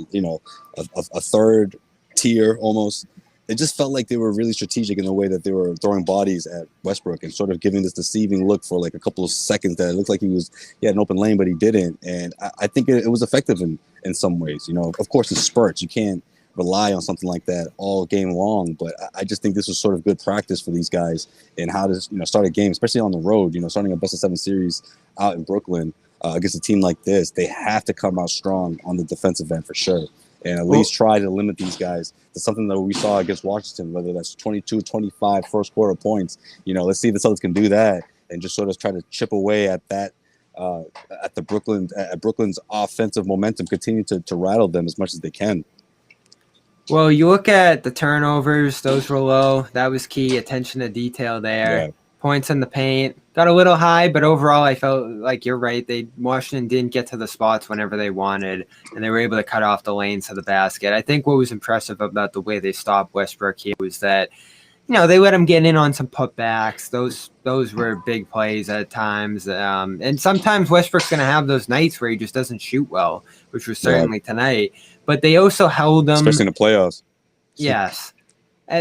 D: a third tier almost. It just felt like they were really strategic in the way that they were throwing bodies at Westbrook and sort of giving this deceiving look for like a couple of seconds that it looked like he had an open lane, but he didn't. And I think it was effective in some ways. Of course, it's spurts. You can't rely on something like that all game long, but I just think this was sort of good practice for these guys in how to start a game, especially on the road. Starting a best-of-7 series out in Brooklyn against a team like this, they have to come out strong on the defensive end for sure. And at least try to limit these guys to something that we saw against Washington, whether that's 22, 25 first quarter points. Let's see if the Celtics can do that and just sort of try to chip away at that, at Brooklyn's offensive momentum, continue to rattle them as much as they can.
C: Well, you look at the turnovers; those were low. That was key. Attention to detail there. Yeah. Points in the paint got a little high, but overall, I felt like you're right. Washington didn't get to the spots whenever they wanted, and they were able to cut off the lanes to the basket. I think what was impressive about the way they stopped Westbrook here was that, they let him get in on some putbacks. Those were big plays at times, and sometimes Westbrook's going to have those nights where he just doesn't shoot well, which was certainly tonight. But they also held him,
D: especially in the playoffs.
C: Yes,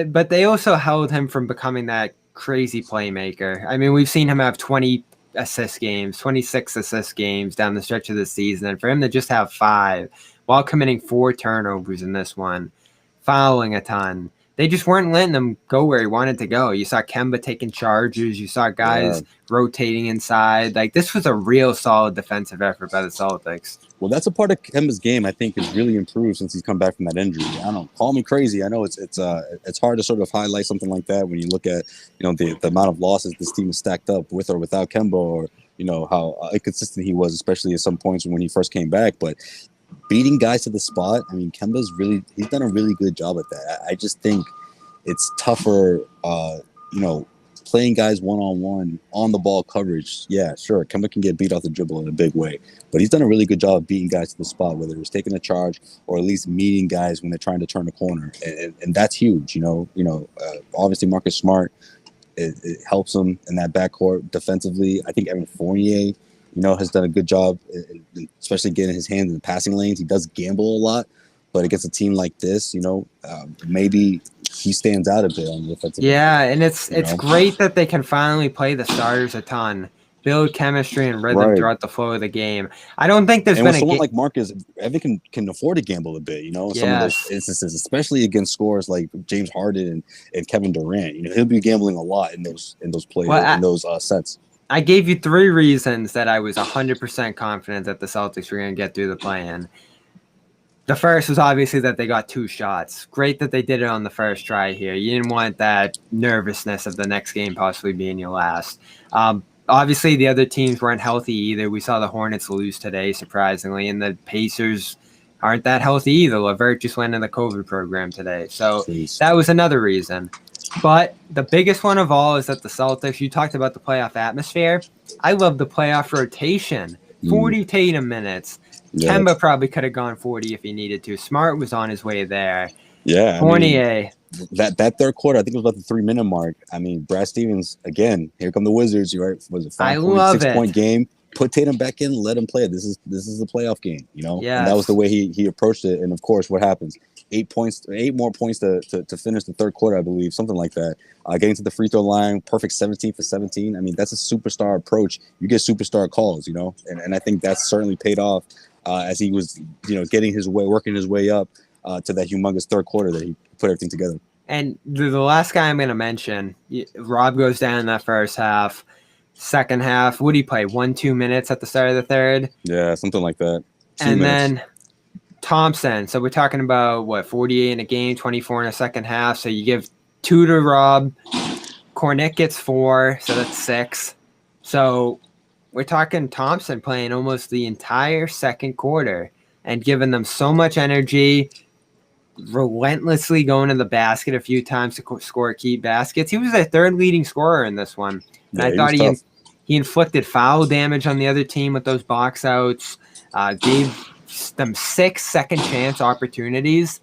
C: but they also held him from becoming that crazy playmaker. I mean, we've seen him have 20 assist games, 26 assist games down the stretch of the season, and for him to just have 5 while committing 4 turnovers in this one, fouling a ton, they just weren't letting him go where he wanted to go. You saw Kemba taking charges. You saw guys rotating inside. Like, this was a real solid defensive effort by the Celtics.
D: Well, that's a part of Kemba's game I think has really improved since he's come back from that injury. I don't know, call me crazy. I know it's hard to sort of highlight something like that when you look at the amount of losses this team is stacked up with or without Kemba, or how inconsistent he was, especially at some points when he first came back. But beating guys to the spot, I mean, he's done a really good job at that. I just think it's tougher, playing guys one-on-one on the ball coverage. Yeah, sure, Kemba can get beat off the dribble in a big way, but he's done a really good job of beating guys to the spot, whether it's taking a charge or at least meeting guys when they're trying to turn the corner, and that's huge. Obviously Marcus Smart, it helps him in that backcourt defensively. I think Evan Fournier, has done a good job, especially getting his hands in the passing lanes. He does gamble a lot, but against a team like this, maybe he stands out a bit on the defensive end.
C: Yeah, and it's great that they can finally play the starters a ton. build chemistry and rhythm throughout the flow of the game. I don't think there's
D: been someone like Marcus, Evan can afford to gamble a bit, in some of those instances, especially against scorers like James Harden and Kevin Durant. He'll be gambling a lot in those plays, in those sets.
C: I gave you 3 reasons that I was 100% confident that the Celtics were going to get through the play-in. The first was obviously that they got 2 shots. Great that they did it on the first try here. You didn't want that nervousness of the next game possibly being your last. Obviously, the other teams weren't healthy either. We saw the Hornets lose today, surprisingly, and the Pacers aren't that healthy either. LeVert just went in the COVID program today. So that was another reason. But the biggest one of all is that the Celtics, you talked about the playoff atmosphere. I love the playoff rotation. 40 Tatum minutes. Kemba probably could have gone 40 if he needed to. Smart was on his way there.
D: Yeah.
C: Fournier.
D: That third quarter, I think it was about the 3-minute mark. Brad Stevens, again, here come the Wizards, right? Was it 5.6-point game? Put Tatum back in, let him play. This is the playoff game,
C: Yes.
D: And that was the way he approached it. And of course, what happens? 8 more points to finish the third quarter, I believe, something like that. Getting to the free throw line, perfect 17 for 17. That's a superstar approach. You get superstar calls, and I think that's certainly paid off as he was, working his way up to that humongous third quarter that he put everything together.
C: And the last guy I'm going to mention, Rob goes down in that first half. Second half, what did he play? 1-2 minutes at the start of the third?
D: Yeah, something like that.
C: Then Thompson. So we're talking about, 48 in a game, 24 in a second half. So you give 2 to Rob. Kornick gets 4, so that's 6. So we're talking Thompson playing almost the entire second quarter and giving them so much energy, relentlessly going to the basket a few times to score key baskets. He was their 3rd leading scorer in this one. And I thought he inflicted foul damage on the other team with those box outs, gave them 6 second chance opportunities.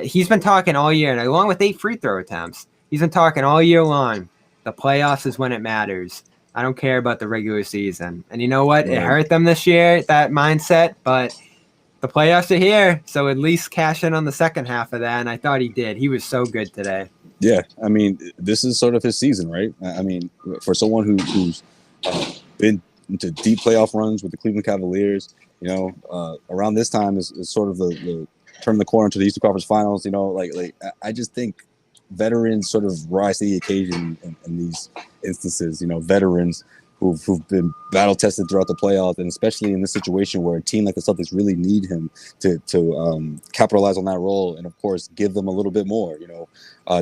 C: He's been talking all year, and along with 8 free throw attempts, he's been talking all year long. The playoffs is when it matters. I don't care about the regular season. And you know what? It hurt them this year, that mindset, but the playoffs are here, so at least cash in on the second half of that, and I thought he did. He was so good today.
D: Yeah, this is sort of his season, right? For someone who's been into deep playoff runs with the Cleveland Cavaliers, around this time is sort of the turn the corner to the Eastern Conference Finals. I just think veterans sort of rise to the occasion in these instances. Veterans who've been battle tested throughout the playoffs, and especially in this situation where a team like the Celtics really need him to capitalize on that role, and of course give them a little bit more,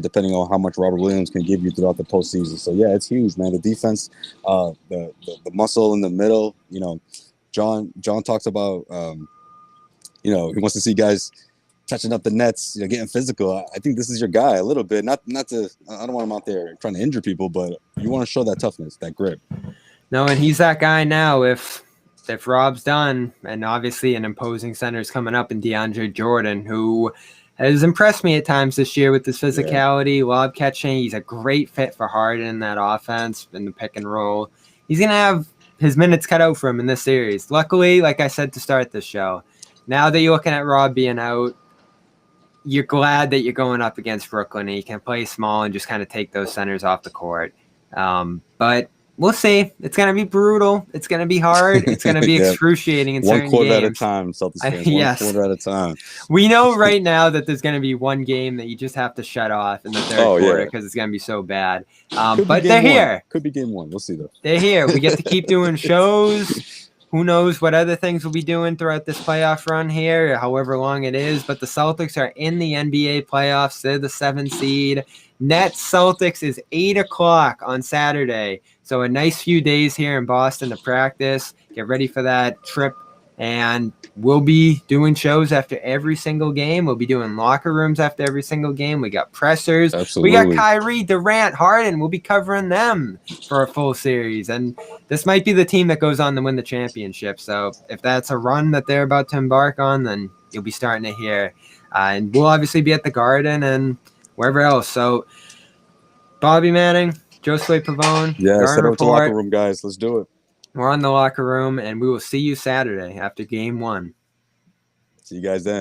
D: depending on how much Robert Williams can give you throughout the postseason. So yeah, it's huge, man. The defense, the muscle in the middle. John talks about he wants to see guys touching up the nets, getting physical. I think this is your guy a little bit. Not to. I don't want him out there trying to injure people, but you want to show that toughness, that grip.
C: No, and he's that guy now. If Rob's done, and obviously an imposing center is coming up in DeAndre Jordan, who has impressed me at times this year with his physicality, lob catching. He's a great fit for Harden in that offense in the pick and roll. He's gonna have his minutes cut out for him in this series. Luckily, like I said to start this show, now that you're looking at Rob being out, you're glad that you're going up against Brooklyn and you can play small and just kind of take those centers off the court. But we'll see. It's going to be brutal. It's going to be hard. It's going to be excruciating in certain games.
D: 1 quarter at a time, Celtics fans.
C: Yes.
D: 1 quarter at a time.
C: We know right now that there's going to be one game that you just have to shut off in the third quarter because it's going to be so bad. But they're here.
D: Could be game 1. We'll see, though.
C: They're here. We get to keep doing shows. Who knows what other things we'll be doing throughout this playoff run here, however long it is. But the Celtics are in the NBA playoffs. They're the 7th seed. Nets Celtics is 8 o'clock on Saturday. So a nice few days here in Boston to practice. Get ready for that trip. And we'll be doing shows after every single game. We'll be doing locker rooms after every single game. We got pressers.
D: Absolutely.
C: We got Kyrie, Durant, Harden. We'll be covering them for a full series. And this might be the team that goes on to win the championship. So if that's a run that they're about to embark on, then you'll be starting to hear. And we'll obviously be at the Garden and wherever else. So Bobby Manning, Josue Pavone.
D: Yeah, set up the locker room, guys. Let's do it.
C: We're on the locker room, and we will see you Saturday after game 1.
D: See you guys then.